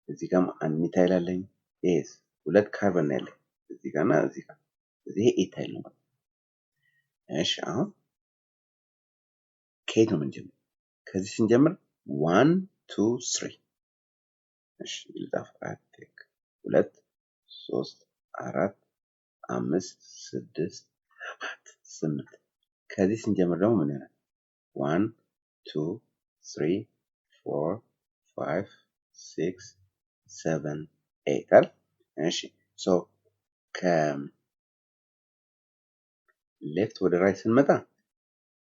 እዚህ ጋር አንድ ሚታይል አለኝ። ይሄስ ሁለት ካርበን ነው ያለኝ እዚህ ጋርና እዚህ ጋር። ይሄ ኢታይል ነው ማለት ነው። እሺ አሁን ከየት ነው የምንጀምር? ከዚህ ስንጀምር 1 2 3 እሺ ልጻፍ 2 3 4 5 6 7 8 ከዚህ ስንጀምር ደግሞ ምን ይሆናል? 1 2 3 4 5 6 7 8 አይደል? እሺ ከሌፍት ወደ ራይት ስንመጣ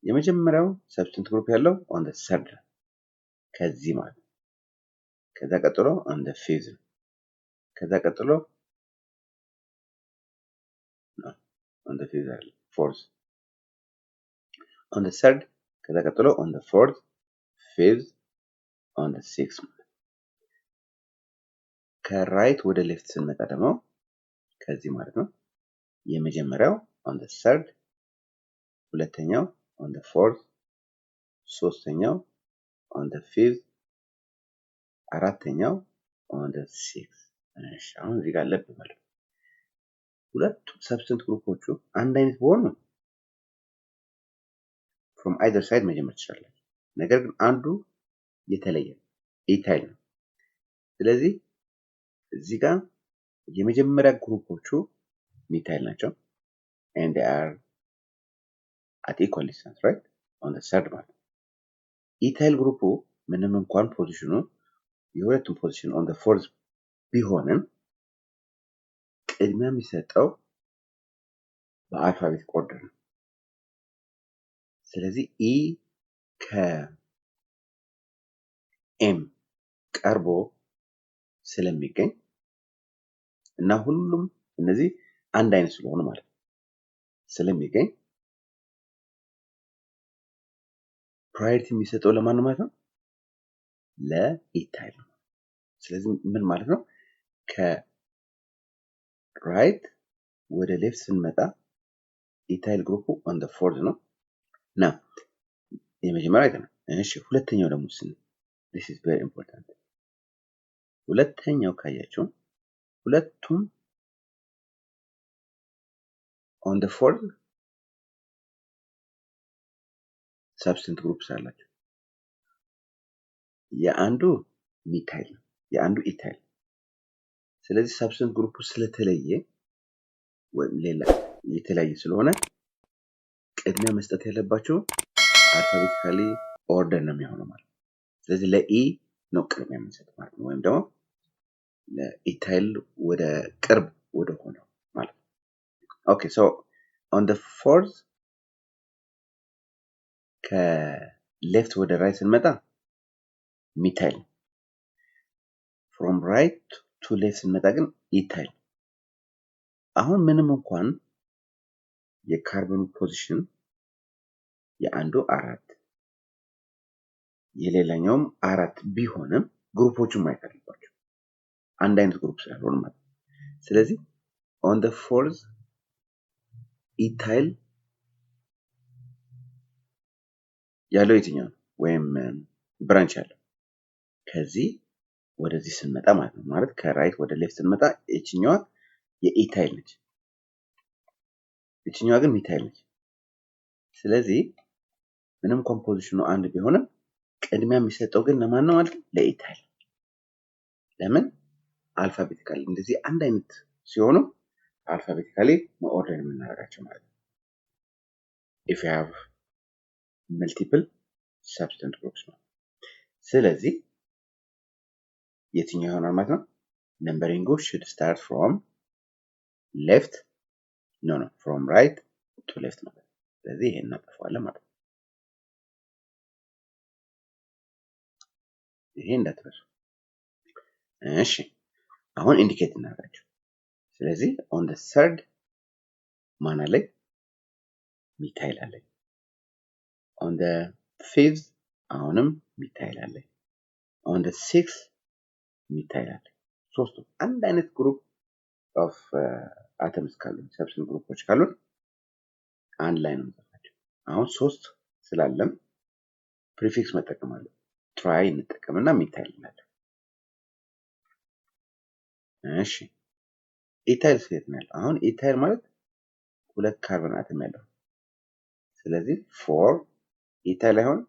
የመጀመሪያው ሰብስታንት ግሩፕ ያለው ኦን ዘ ሰርድ ከዚህ ማለት ነው። ከዛ ቀጥሎ ኦን ዘ ፊፍዝ ነው። ከዛ ቀጥሎ ኦን ዘ ፊፍዝ አይደለም ፎርዝ ኦን ዘ ሰርድ ከዛ ቀጥሎ ኦን ዘ ፎርዝ ፊፍዝ ኦን ዘ ሲክስ ማለት ነው። ከራይት ወደ ሌፍት ስንመጣ ደግሞ ከዚህ ማለት ነው የመጀመሪያው ኦን ዘ ሰርድ፣ ሁለተኛው ኦን ዘ ፎርዝ፣ ሶስተኛው ኦን ዘ ፊፍዝ፣ አራተኛው ኦን ዘ ሲክስ። እሺ አሁን እዚህ ጋር ለብ ማለት ነው ሁለቱም ሰብስታንት ግሩፖቹ አንድ አይነት ቢሆኑ ፍሮም አይዘር ሳይድ መጀመር ትችላላችሁ። ነገር ግን አንዱ የተለየ ኢታይል ነው። ስለዚህ እዚህ ጋር የመጀመሪያ ግሩፖቹ ሚታይል ናቸው and they are at equal distance right on the third ማለት ነው። ኢታይል ግሩፑ ምንም እንኳን ፖዚሽኑ የሁለቱም ፖዚሽን on the fourth ቢሆንም ቅድሚያ የሚሰጠው በአልፋቤቲክ ኦርደር ነው። ስለዚህ ኢ ከኤም ቀርቦ ስለሚገኝ እና ሁሉም እነዚህ አንድ አይነት ስለሆኑ ማለት ነው ስለሚገኝ ፕራዮሪቲ የሚሰጠው ለማን ነው ማለት ነው? ለኢታይል ነው። ስለዚህ ምን ማለት ነው? ከራይት ወደ ሌፍት ስንመጣ ኢታይል ግሩፑ ኦን ዘ ፎርዝ ነው እና የመጀመሪያ አይተናል። እሺ ሁለተኛው ደግሞ ስን this is very important ሁለተኛው ካያችሁ ሁለቱም ኦን ዘ ፎርዝ ሰብስታንት ግሩፕስ አላቸው። የአንዱ ሚታይል ነው፣ የአንዱ ኢታይል። ስለዚህ ሰብስታንት ግሩፑ ስለተለየ ወይም ሌላ የተለያየ ስለሆነ ቅድሚያ መስጠት ያለባቸው አልፋቤቲካሊ ኦርደር ነው የሚሆነው ማለት ነው። ስለዚህ ለኢ ነው ቅድሚያ የምንሰጠው ማለት ነው፣ ወይም ደግሞ ለኢታይል ወደ ቅርብ ወደ ሆነው ማለት ነው። ኦኬ ሶ ኦን ዘ ፎርዝ ከሌፍት ወደ ራይት ስንመጣ ሚታይል ነው። ፍሮም ራይት ቱ ሌፍት ስንመጣ ግን ኢታይል። አሁን ምንም እንኳን የካርበን ፖዚሽን የአንዱ 4 የሌላኛውም 4 ቢሆንም ግሩፖቹን ማየት አለባቸው አንድ አይነት ግሩፕ ስላልሆነ ማለት ነው። ስለዚህ ኦን ዘ ፎርዝ ኢታይል ያለው የትኛው ነው? ወይም ብራንች ያለው ከዚህ ወደዚህ ስንመጣ ማለት ነው። ማለት ከራይት ወደ ሌፍት ስንመጣ እቺኛዋ የኢታይል ነች፣ እቺኛዋ ግን ሚታይል ነች። ስለዚህ ምንም ኮምፖዚሽኑ አንድ ቢሆንም ቅድሚያ የሚሰጠው ግን ለማን ነው ማለት ነው? ለኢታይል። ለምን? አልፋቤቲካሊ እንደዚህ አንድ አይነት ሲሆኑ አልፋቤቲካሊ ኦርደር የምናደርጋቸው ማለት ነው። if you have multiple substance groups ነው። ስለዚህ የትኛው ይሆናል ማለት ነው? ነምበሪንጉ should start from left from right to left ነው። ስለዚህ ይሄን እናጠፋዋለን ማለት ነው። ይሄ እንዳትረሱ እሺ። አሁን ኢንዲኬት እናደርጋቸው። ስለዚህ on the third ማን አለኝ? ሚታይል አለኝ። on the fifth አሁንም ሚታይል አለኝ። on the sixth ሚታይል አለኝ። ሶስቱም አንድ አይነት ግሩፕ ኦፍ አተምስ ካሉን ሰብስታንስ ግሩፖች ካሉን አንድ ላይ ነው የምንጽፋቸው። አሁን 3 ስላለም ፕሪፊክስ መጠቀም አለ። ትራይ እንጠቀምና ሚታይል እንላለን። እሺ ኢታይል ሴት ነው ያለው። አሁን ኢታይል ማለት 2 ካርበን አተም ያለው ስለዚህ ፎር ኢታይል አይሆን።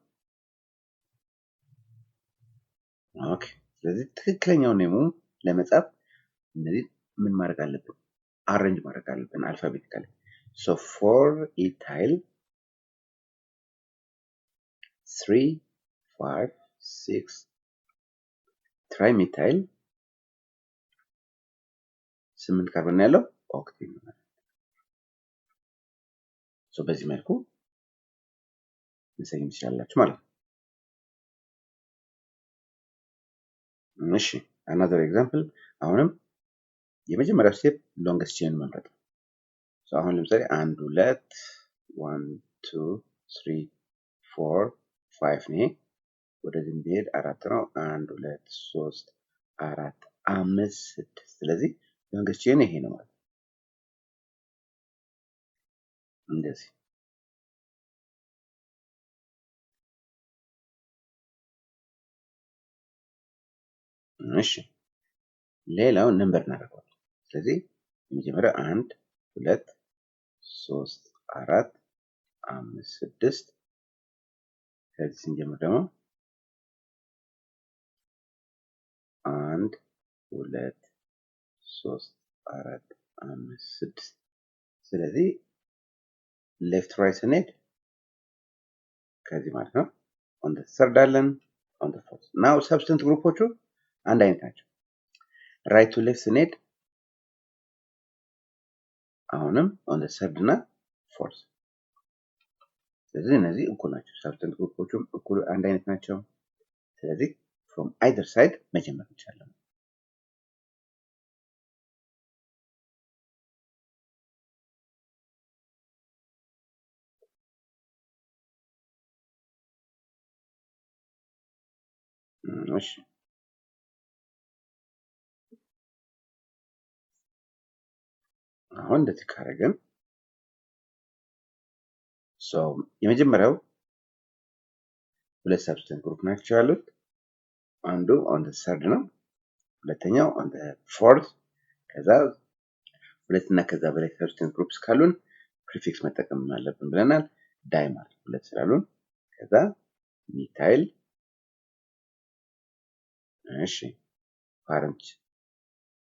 ኦኬ ስለዚህ ትክክለኛው ኔሙ ለመጻፍ እነዚህ ምን ማድረግ አለብን? አሬንጅ ማድረግ አለብን አልፋቤቲካሊ። ሶ ፎር ኢታይል 3 5 6 ትራይ ሚታይል 8 ካርበን ያለው ኦክቴን ነው። ሶ በዚህ መልኩ መሰየም ትችላላችሁ ማለት ነው። እሺ another example አሁንም የመጀመሪያው ስቴፕ ሎንገስት ቼን መምረጥ ነው። ሶ አሁን ለምሳሌ 1 2 1 2 3 4 5 ነው። ወደዚህ እንዲሄድ 4 ነው። 1 2 3 4 5 6 ስለዚህ ሎንገስት ቼን ይሄ ነው ማለት ነው። እንደዚህ እሺ ሌላው ነምበር እናደርገዋለን። ስለዚህ የመጀመሪያው 1 2 3 4 5 6 ከዚህ ስንጀምር ደግሞ 1 2 3 4 5 6 ስለዚህ ሌፍት ራይት ስንሄድ ከዚህ ማለት ነው ኦን ዘ ሰርድ አለን ኦን ዘ ፎርት። ናው ሰብስታንስ ግሩፖቹ አንድ አይነት ናቸው። ራይት ቱ ሌፍት ስንሄድ አሁንም ኦን ዘ ሰርድ እና ፎርት። ስለዚህ እነዚህ እኩል ናቸው። ሰብስታንስ ግሩፖቹም እኩል አንድ አይነት ናቸው። ስለዚህ ፍሮም አይዘር ሳይድ መጀመር እንችላለን። እሺ አሁን እንደዚህ ካደረግን ሶ የመጀመሪያው ሁለት ሰብስታንስ ግሩፕ ናቸው ያሉት። አንዱ ኦን ዘ ሰርድ ነው፣ ሁለተኛው ኦን ዘ ፎርት። ከዛ ሁለትና ከዛ በላይ ሰብስታንስ ግሩፕስ ካሉን ፕሪፊክስ መጠቀም አለብን ብለናል። ዳይ ማለት ሁለት ስላሉን ከዛ ሚታይል። እሺ ፓረንት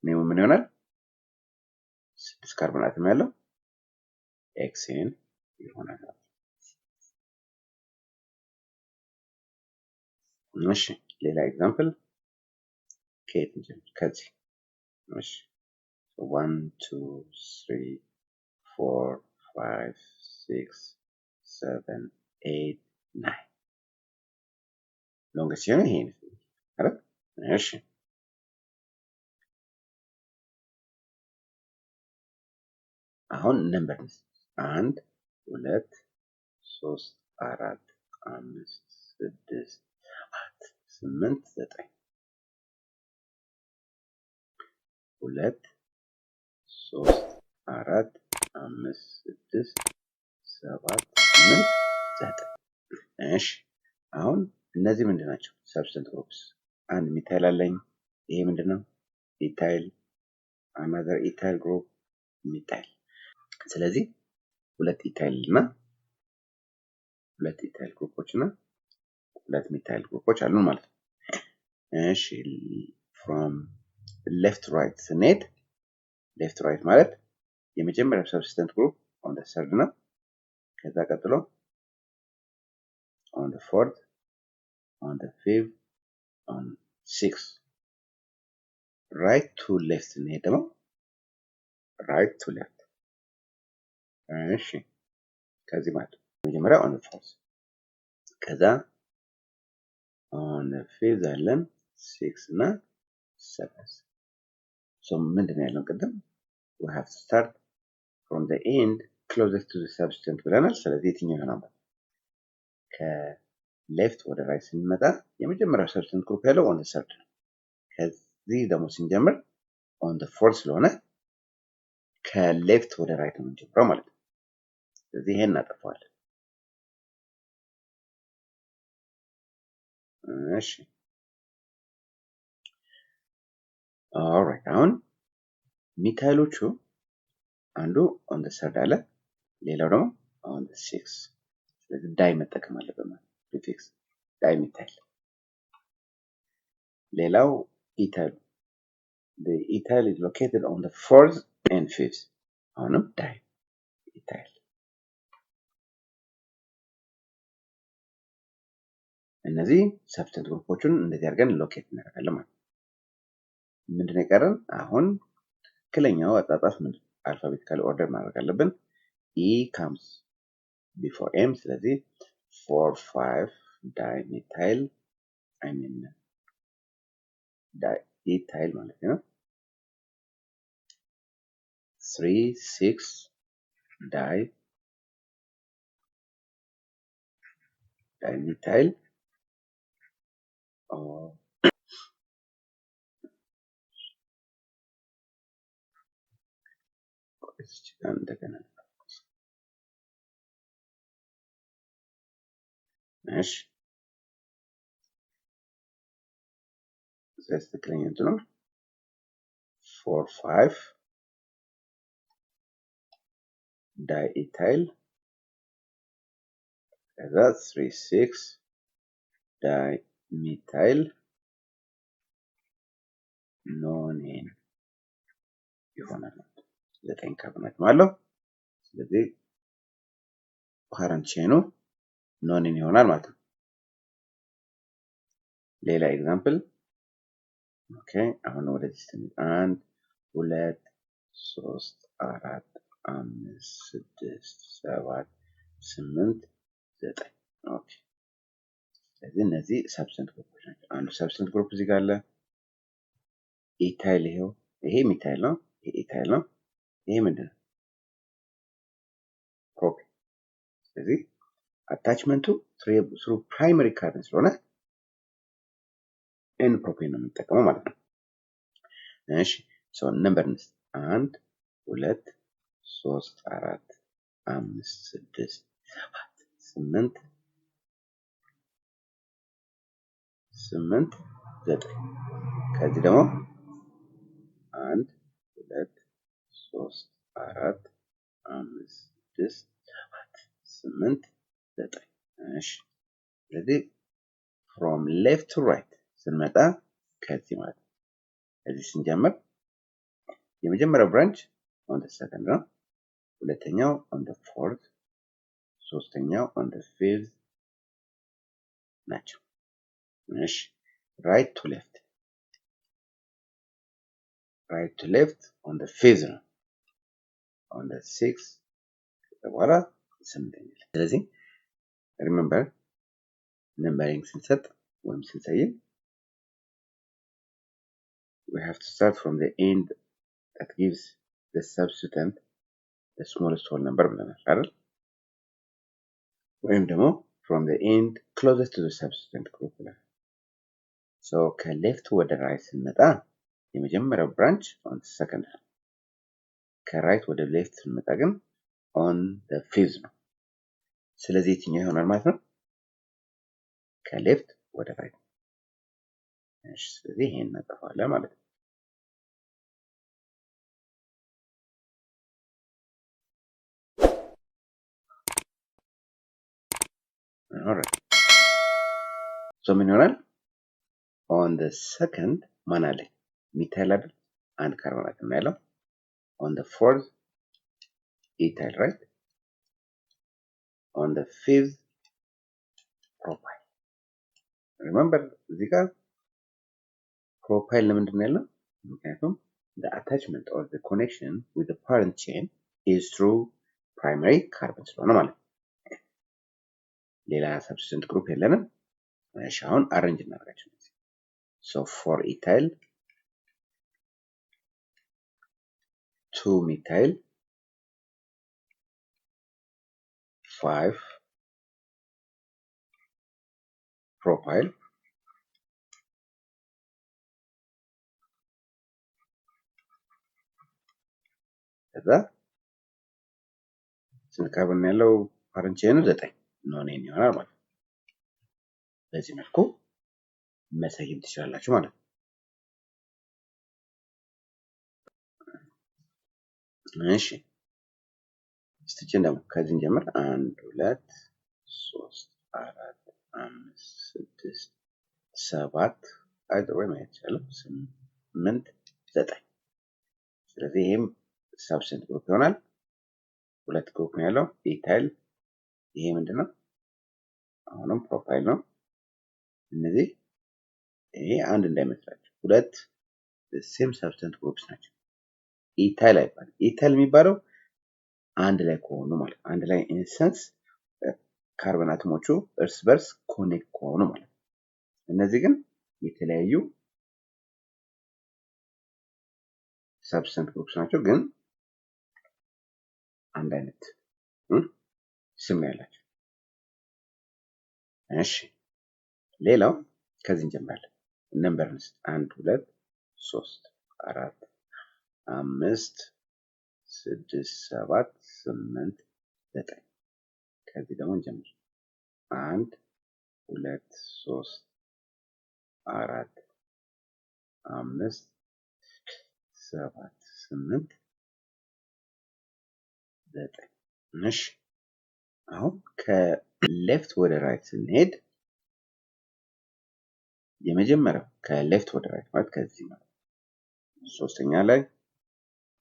ኔሙ ምን ይሆናል? 6 ካርቦን አተም ያለው ኤክሴን ይሆናል። እሺ ሌላ ኤግዛምፕል ከየት እንጀምር? ከዚህ እሺ 1 2 3 4 5 6 7 8 9 ሎንገስት ሲሆን ይሄ ነው አይደል? እሺ አሁን ነምበር 1 2 3 4 5 6 7 8 9 2 3 4 5 6 7 8 9 እሺ አሁን እነዚህ ምንድን ናቸው? ሰብስታንስ ግሩፕስ። አንድ ሚታይል አለኝ። ይሄ ምንድነው? ኢታይል። another ኢታይል ግሩፕ ሚታይል። ስለዚህ ሁለት ኢታይል እና ሁለት ኢታይል ግሩፖች እና ሁለት ሚታይል ግሩፖች አሉ ማለት ነው። እሺ from left right ስንሄድ left right ማለት የመጀመሪያው ሰብስታንስ ግሩፕ on the third ነው። ከዛ ቀጥሎ on the fourth, on the fifth, on sixth. right to left ስንሄድ ደግሞ right to left። እሺ ከዚህ ማለት መጀመሪያ on the fourth ከዛ on the fifth አለን 6 እና 7 so ምንድነው ያለው ቅድም we have to start from the end closest to the substance ብለናል። ስለዚህ የትኛው ይሆናል? ከሌፍት ወደ ራይት ስንመጣ የመጀመሪያው ሰብስታንስ ግሩፕ ያለው on the third ነው። ከዚህ ደግሞ ስንጀምር on the fourth ስለሆነ ከሌፍት ወደ ራይት ነው የምንጀምረው ማለት ነው። ስለዚህ ይሄን እናጠፋዋለን። እሺ ኦልራይት አሁን ሚታይሎቹ አንዱ ኦን ዘ ሰርድ አለ፣ ሌላው ደግሞ ኦን ዘ ሲክስ። ስለዚህ ዳይ መጠቀም አለብን ማለት ነው። ፕሪፊክስ ዳይ ሚታይል። ሌላው ኢታይል the ethyl is located on the fourth and fifth አሁንም ዳይ ኢታይል። እነዚህ ሰብስተንት ግሩፖችን እንደዚህ አድርገን ሎኬት እናደርጋለን ማለት ነው። ምንድነው የቀረን አሁን? ትክክለኛው አጻጻፍ ምንድን አልፋቤቲካል ኦርደር ማድረግ አለብን። E comes before M። ስለዚህ 4 5 ዳይሜታይል ዳይኢታይል ማለት ነው። 3 6 ዳይሜታይል እንደገና እሺ ትክክለኛ እንትኑ 4 5 ዳይኢታይል ከዛ 3 6 ዳይሜታይል ኖኔን ይሆናል። 9 ካርቦናት ማለት። ስለዚህ ፓረንት ቼኑ ኖኔን ይሆናል ማለት ነው። ሌላ ኤግዛምፕል ኦኬ። አሁን ወደዚህ ስንል 1 2 3 4 5 6 7 8 9 ኦኬ። ስለዚህ እነዚህ ሰብስተንት ግሩፖች ናቸው። አንዱ ሰብስተንት ግሩፕ እዚህ ጋር አለ። ኢታይል ይሄው፣ ይሄ ሚታይል ነው፣ ይሄ ኢታይል ነው። ይሄ ምንድነው? ፕሮፔን። ስለዚህ አታችመንቱ ትሩ ፕራይመሪ ካርበን ስለሆነ ኤን ፕሮፔን ነው የምንጠቀመው ማለት ነው። እሺ ሶ ነምበር 1 2 3 4 5 6 7 8 9 ከዚህ ደግሞ 1 2 3 4 5 6 7 8 9 እሺ። ስለዚህ from left to right ስንመጣ ከዚህ ማለት ነው። እዚህ ስንጀምር የመጀመሪያው ብራንች on the second ነው። ሁለተኛው on the fourth፣ ሶስተኛው on the fifth ናቸው። እሺ right to left on the fifth ነው። on the sixth በኋላ ስምንተኛ። ስለዚህ remember numbering ስንሰጥ ወይም ስንሰይም we have to start from the end that gives the substituent the smallest whole number ብለናል አይደል? ወይም ደግሞ from the end closest to the substituent group ብለናል። so ከሌፍት ወደ ራይት ስንመጣ የመጀመሪያው ብራንች on the second ነው። ከራይት ወደ ሌፍት ስንመጣ ግን on the fifth ነው። ስለዚህ የትኛው ይሆናል ማለት ነው? ከሌፍት ወደ ራይት። እሺ ስለዚህ ይሄን እናጠፋለን ማለት ነው። alright so ምን ይሆናል? on the second ማን አለ? ሚታይል አይደል? አንድ ካርቦን አተም ነው ያለው። on the fourth ethyl, right? on the fifth propyl. remember እዚህ ጋር ፕሮፓይል ለምንድን ነው ያለው? ምክንያቱም the attachment or the connection with the parent chain is through primary carbon ስለሆነ ማለት ነው። ሌላ ሰብስቲቱንት ግሩፕ የለንም። እሺ አሁን አሬንጅ እናደርጋቸው። so for ethyl 2 methyl 5 propyl ከዛ ስንት ካርበን ያለው ፓረንት ቼኑ 9 ኖኔን ይሆናል ማለት ነው። በዚህ መልኩ መሰየም ትችላላችሁ ማለት ነው። እሺ እስቲችን ደግሞ ከዚህ እንጀምር። 1 2 3 4 5 6 7 ወይ ማለት ይችላል 8 9። ስለዚህ ይሄም ሰብስታንስ ግሩፕ ይሆናል። ሁለት ግሩፕ ነው ያለው ኢታይል። ይሄ ምንድነው? አሁንም ፕሮፓይል ነው። እነዚህ ይሄ አንድ እንዳይመስላችሁ ሁለት ሴም ሰብስታንስ ግሩፕስ ናቸው። ኢታይል አይባልም። ኢታይል የሚባለው አንድ ላይ ከሆኑ ማለት ነው። አንድ ላይ ኢንሰንስ ካርበን አቶሞቹ እርስ በርስ ኮኔክት ከሆኑ ማለት ነው። እነዚህ ግን የተለያዩ ሰብስታንስ ግሩፕስ ናቸው፣ ግን አንድ አይነት ስም ያላቸው። እሺ ሌላው ከዚህ እንጀምራለን። ነምበር 1 2 3 4 5 6 7 8 9። ከዚህ ደግሞ እንጀምር። 1 2 3 4 5 7 8 9። እሺ አሁን ከሌፍት ወደ ራይት ስንሄድ የመጀመሪያው ከሌፍት ወደ ራይት ማለት ከዚህ ማለት ሶስተኛ ላይ፣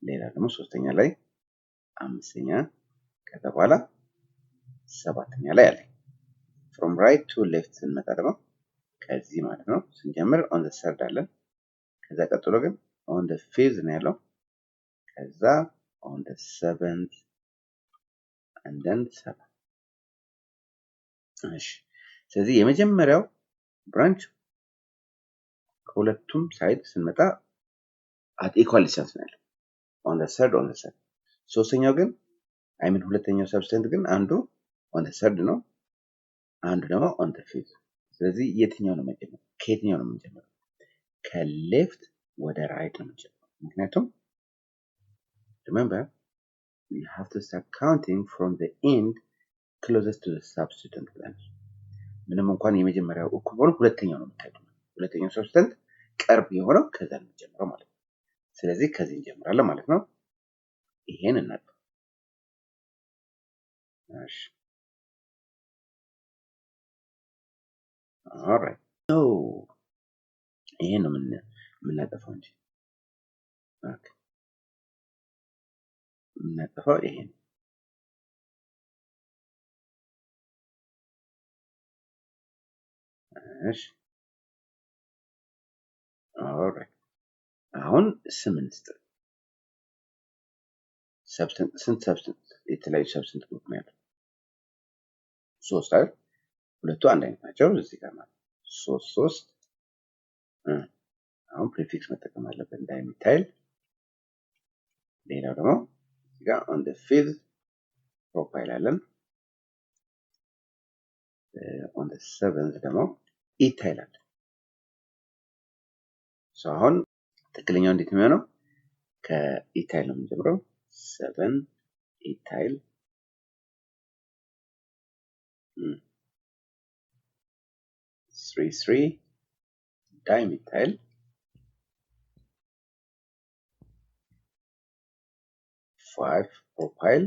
ሌላ ደግሞ ሶስተኛ ላይ፣ አምስተኛ፣ ከዛ በኋላ ሰባተኛ ላይ አለ። from right to left ስንመጣ ደግሞ ከዚህ ማለት ነው ስንጀምር on the third አለን። ከዛ ቀጥሎ ግን on the fifth ነው ያለው። ከዛ on the seventh and then 7። እሺ ስለዚህ የመጀመሪያው ብራንች ከሁለቱም ሳይድ ስንመጣ at equal distance ነው ያለው on the third on the third። ሶስተኛው ግን ሁለተኛው ሰብስታንስ ግን አንዱ on the third ነው፣ አንዱ ደግሞ on the fifth። ስለዚህ የትኛው ነው መጀመሪያ? ከየትኛው ነው የምንጀምረው? ከሌፍት ወደ ራይት ነው የምንጀምረው። ምክንያቱም remember we have to start counting from the end closest to the substituent branch። ምንም እንኳን የመጀመሪያው እኩል ሆኖ ሁለተኛው ነው የምታዩት። ሁለተኛው ሰብስታንስ ቅርብ የሆነው ከዛ ነው የምንጀምረው ማለት ነው። ስለዚህ ከዚህ እንጀምራለን ማለት ነው። ይሄን እናጥፋ። እሺ ኦልራይት ኖ ይሄን ነው የምናጠፋው እንጂ ኦኬ የምናጠፋው ይሄን። እሺ ኦልራይት አሁን ስም እንስጥ። ስንት ሰብስታንስ የተለያዩ ሰብስታንስ ግሩፕ ነው ያለው? 3 አይደል? ሁለቱ አንድ አይነት ናቸው እዚህ ጋር ማለት 3 3። አሁን ፕሪፊክስ መጠቀም አለበት እንዳይሚታይል። ሌላው ደግሞ እዚህ ጋር on the fifth ፕሮፓይል አለን። on the seventh ደግሞ ኢታይል አለን። አሁን ትክክለኛው እንዴት ነው የሚሆነው? ከኢታይል ነው የምንጀምረው። 7 ኢታይል 3 3 ዳይሚታይል 5 ፕሮፓይል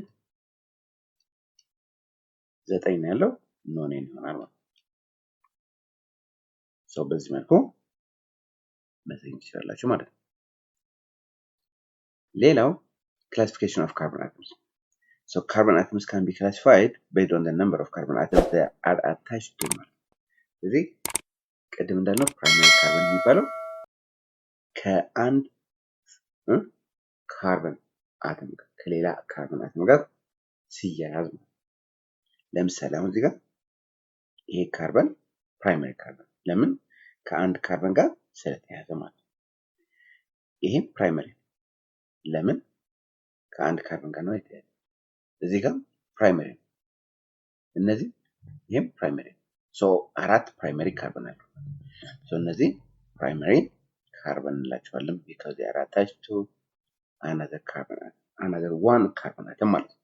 9 ነው ያለው ኖኔን ይሆናል ማለት ነው። በዚህ መልኩ መሰየም ትችላላችሁ ማለት ነው። ሌላው classification of carbon atoms. So carbon atoms can be classified based on the number of carbon atoms that are attached to them. ስለዚህ ቅድም እንዳልነው ፕራይመሪ ካርበን የሚባለው ከአንድ ካርበን አተም ጋር ከሌላ ካርበን አተም ጋር ሲያያዝ ነው። ለምሳሌ አሁን እዚህ ጋር ይሄ ካርበን ፕራይመሪ ካርበን ለምን? ከአንድ ካርበን ጋር ስለተያያዘ ማለት ነው። ይሄም ፕራይመሪ ለምን? ከአንድ ካርበን ጋር ነው የተያያዘ። እዚህ ጋር ፕራይመሪ ነው። እነዚህ ይሄም ፕራይመሪ ነው። አራት ፕራይመሪ ካርበን አሉ። እነዚህ ፕራይመሪ ካርበን እንላቸዋለን because they are attached to another carbon atom። another one carbon atom ማለት ነው።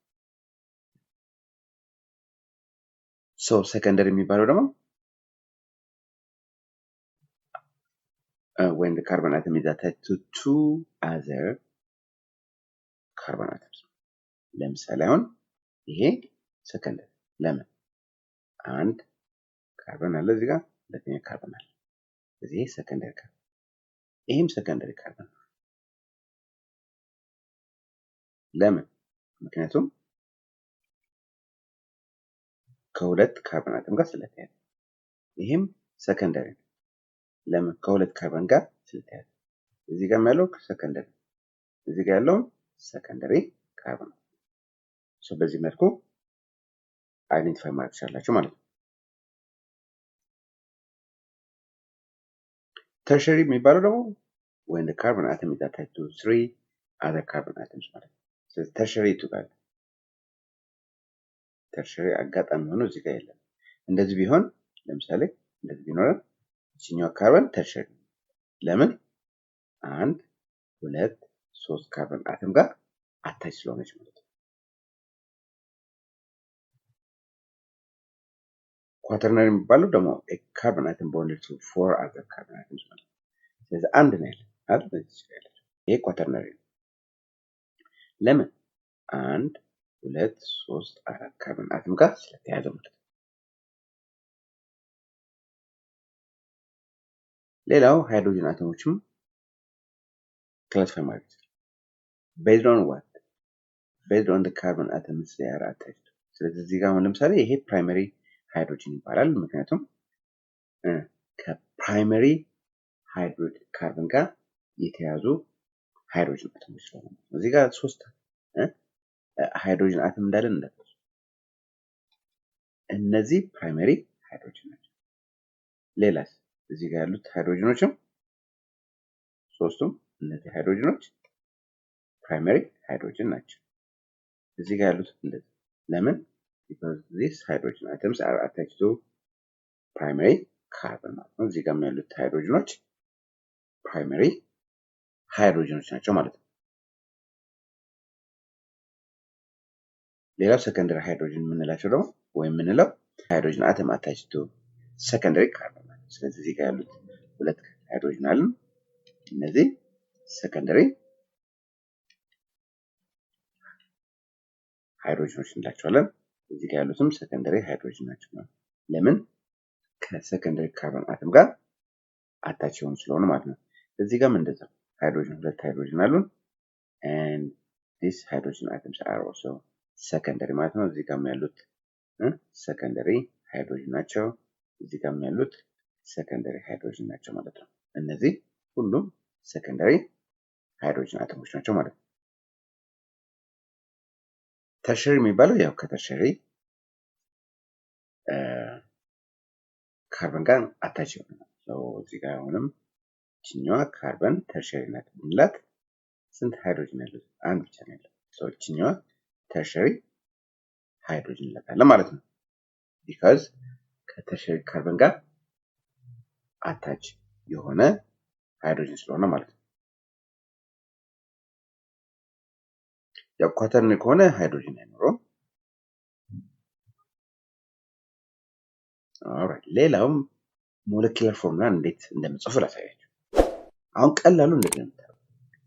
so secondary የሚባለው ደግሞ when the carbon atom is attached to two other carbon atoms ለምሳሌ አሁን ይሄ ሰከንደሪ ለምን አንድ ካርበን አለ እዚህ ጋር ሁለተኛ ካርበን አለ እዚህ ሰከንደሪ ካርበን ይሄም ሰከንደሪ ካርበን ለምን ምክንያቱም ከሁለት ካርበን አተም ጋር ስለተያያዘ ይሄም ሰከንደሪ ለምን ከሁለት ካርበን ጋር ስለተያያዘ እዚህ ጋር ያለው ሰከንደሪ እዚህ ጋር ያለው ሰከንደሪ ካርበን ሶ በዚህ መልኩ አይደንቲፋይ ማድረግ ትችላላችሁ ማለት ነው። ተርሸሪ የሚባለው ደግሞ when the carbon atom is attached to three other carbon atoms ማለት ነው። ስለዚህ ተርሸሪ ይቱጋል ተርሸሪ አጋጣሚ ሆኖ እዚህ ጋር የለም። እንደዚህ ቢሆን ለምሳሌ እንደዚህ ቢኖር እቺኛው ካርበን ተርሸሪ ለምን አንድ ሁለት ሶስት ካርበን አተም ጋር አታች ስለሆነች ማለት ነው። ኳተርነሪ የሚባለው ደግሞ ካርበን አተም bonded to four other carbon atoms ማለት ነው። ስለዚህ አንድ ነው ያለው አይደል ይሄ ኳተርነሪ ነው። ለምን አንድ ሁለት ሶስት አራት ካርበን አተም ጋር ስለተያያዘ ማለት ነው። ሌላው ሃይድሮጅን አተሞችም ክላሲፋይ ማድረግ ይችላል። based on what based on the carbon atoms they are attached ስለዚህ እዚህ ጋር አሁን ለምሳሌ ይሄ ፕራይመሪ ሃይድሮጅን ይባላል ምክንያቱም ከፕራይመሪ ሃይድሮጅን ካርበን ጋር የተያዙ ሃይድሮጅን አተሞች ስለሆኑ እዚህ ጋር ሶስት ሃይድሮጅን አተም እንዳለን እንደተሰ እነዚህ ፕራይመሪ ሃይድሮጅን ናቸው። ሌላስ እዚህ ጋር ያሉት ሃይድሮጅኖችም ሶስቱም እነዚህ ሃይድሮጅኖች ፕራይመሪ ሃይድሮጅን ናቸው። እዚህ ጋር ያሉት እንደዚህ ለምን because these hydrogen atoms are attached to primary carbon ማለት ነው። እዚህ ጋር ያሉት ሃይድሮጅኖች ፕራይመሪ ሃይድሮጅኖች ናቸው ማለት ነው። ሌላው ሰከንደሪ ሃይድሮጅን የምንላቸው ደግሞ ወይም የምንለው ሃይድሮጅን አተም attached to secondary carbon ማለት ነው። ስለዚህ እዚህ ጋር ያሉት ሁለት ሃይድሮጅን አሉ እነዚህ ሰከንደሪ ሃይድሮጅኖች እንላቸዋለን። እዚህ ጋር ያሉትም ሰከንደሪ ሃይድሮጅን ናቸው ማለት ለምን ከሰከንደሪ ካርበን አተም ጋር አታች የሆኑ ስለሆነ ማለት ነው። እዚህ ጋርም እንደዛ ሃይድሮጅን ሁለት ሃይድሮጅን አሉን and these hydrogen atoms are also secondary ማለት ነው። እዚህ ጋርም ያሉት ሰከንደሪ ሃይድሮጅን ናቸው። እዚህ ጋርም ያሉት ሰከንደሪ ሃይድሮጅን ናቸው ማለት ነው። እነዚህ ሁሉም ሰከንደሪ ሃይድሮጅን አተሞች ናቸው ማለት ነው። ተርሸሪ የሚባለው ያው ከተርሸሪ ካርበን ጋር አታች የሆነ ነው። እዚህ ጋር አሁንም እችኛዋ ካርበን ተርሸሪ ናት ብንላት ስንት ሃይድሮጅን ያለው አንድ ብቻ ነው ያለው። እችኛዋ ተርሸሪ ሃይድሮጅን እንላታለን ማለት ነው። because ከተርሸሪ ካርበን ጋር አታች የሆነ ሃይድሮጅን ስለሆነ ማለት ነው። ያው ኳተርነሪ ከሆነ ሃይድሮጅን አይኖረውም። ኦልራይት ሌላውም ሞለኪውላር ፎርሙላ እንዴት እንደምጽፍ ላሳያችሁ። አሁን ቀላሉ እንደዚህ ነው።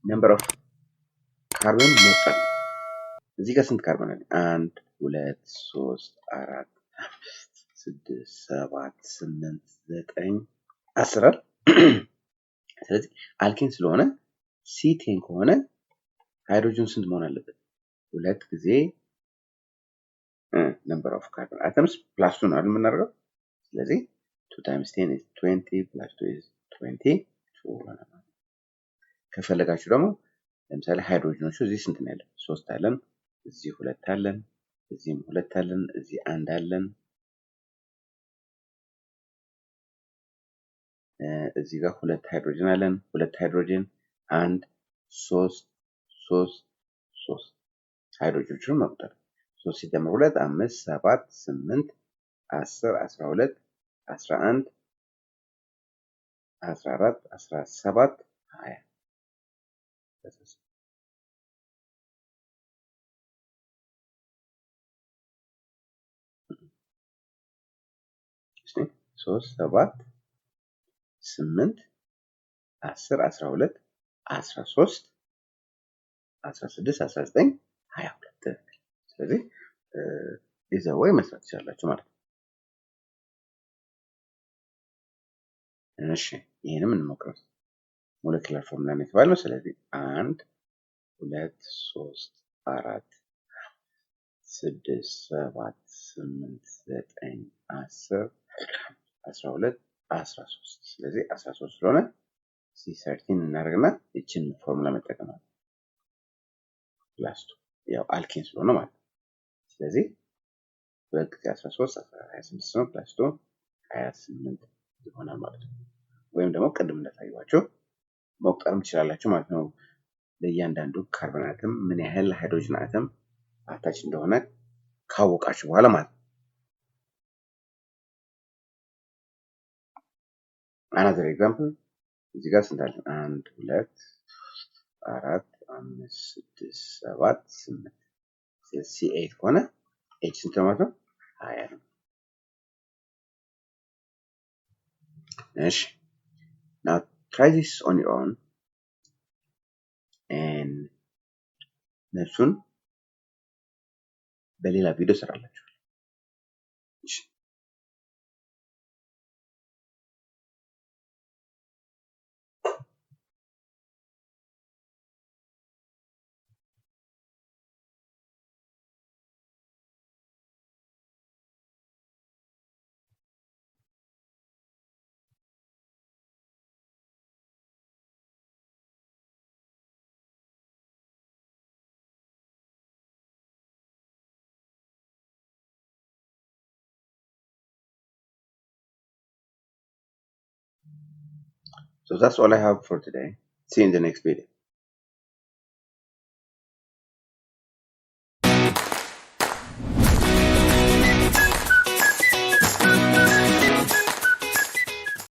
ነምበር ኦፍ ካርበን መጠን እዚህ ጋር ስንት ካርበን አለ? 1 2 3 4 5 6 7 8 9 10 ስለዚህ አልኬን ስለሆነ C10 ከሆነ ሃይድሮጅን ስንት መሆን አለበት? ሁለት ጊዜ ነምበር ኦፍ ካርበን አተምስ ፕላስ 2 ነው አይደል የምናደርገው። ስለዚህ 2 times 10 is 20 plus 2 is 22 ከፈለጋችሁ ደግሞ ለምሳሌ ሃይድሮጅኖቹ እዚህ ስንት ነው ያለው? 3 አለን፣ እዚህ 2 አለን፣ እዚህም 2 አለን፣ እዚህ 1 አለን፣ እዚህ ጋር 2 ሃይድሮጅን አለን፣ 2 ሃይድሮጅን 1 3 3 3 ሃይድሮጅኖችን መቁጠር 3 ሲደመር 2 5 7 8 10 12 11 14 17 20 3 7 8 10 12 13 16 19 22 ስለዚህ ይዘው ወይ መስራት ትችላላችሁ ማለት ነው። እሺ ይሄንም እንሞክረው። ሞለኪላር ፎርሙላ ነው የተባለው። ስለዚህ 1 2 3 4 6 7 8 9 10 12 13 ስለዚህ 13 ስለሆነ C13 እናደርግና እችን ፎርሙላ መጠቀም አለ ፕላስ2 ያው አልኬን ስለሆነ ማለት ነው። ስለዚህ በጊዜ 13 26 ነው ፕላስ2 28 ይሆናል ማለት ነው። ወይም ደግሞ ቅድም እንዳሳየኋችሁ መቁጠርም ትችላላችሁ ማለት ነው። ለእያንዳንዱ ካርበን አተም ምን ያህል ሃይድሮጅን አተም አታች እንደሆነ ካወቃችሁ በኋላ ማለት ነው። another example እዚህ ጋር ስንት አለ? 1 2 4 5 6 7 8 C8 ከሆነ H ስንት ማለት ነው? 20 ነው። እሺ now try this on your own and ነሱን በሌላ ቪዲዮ ሰራላችሁ። እሺ So that's all I have for today. See you in the next video.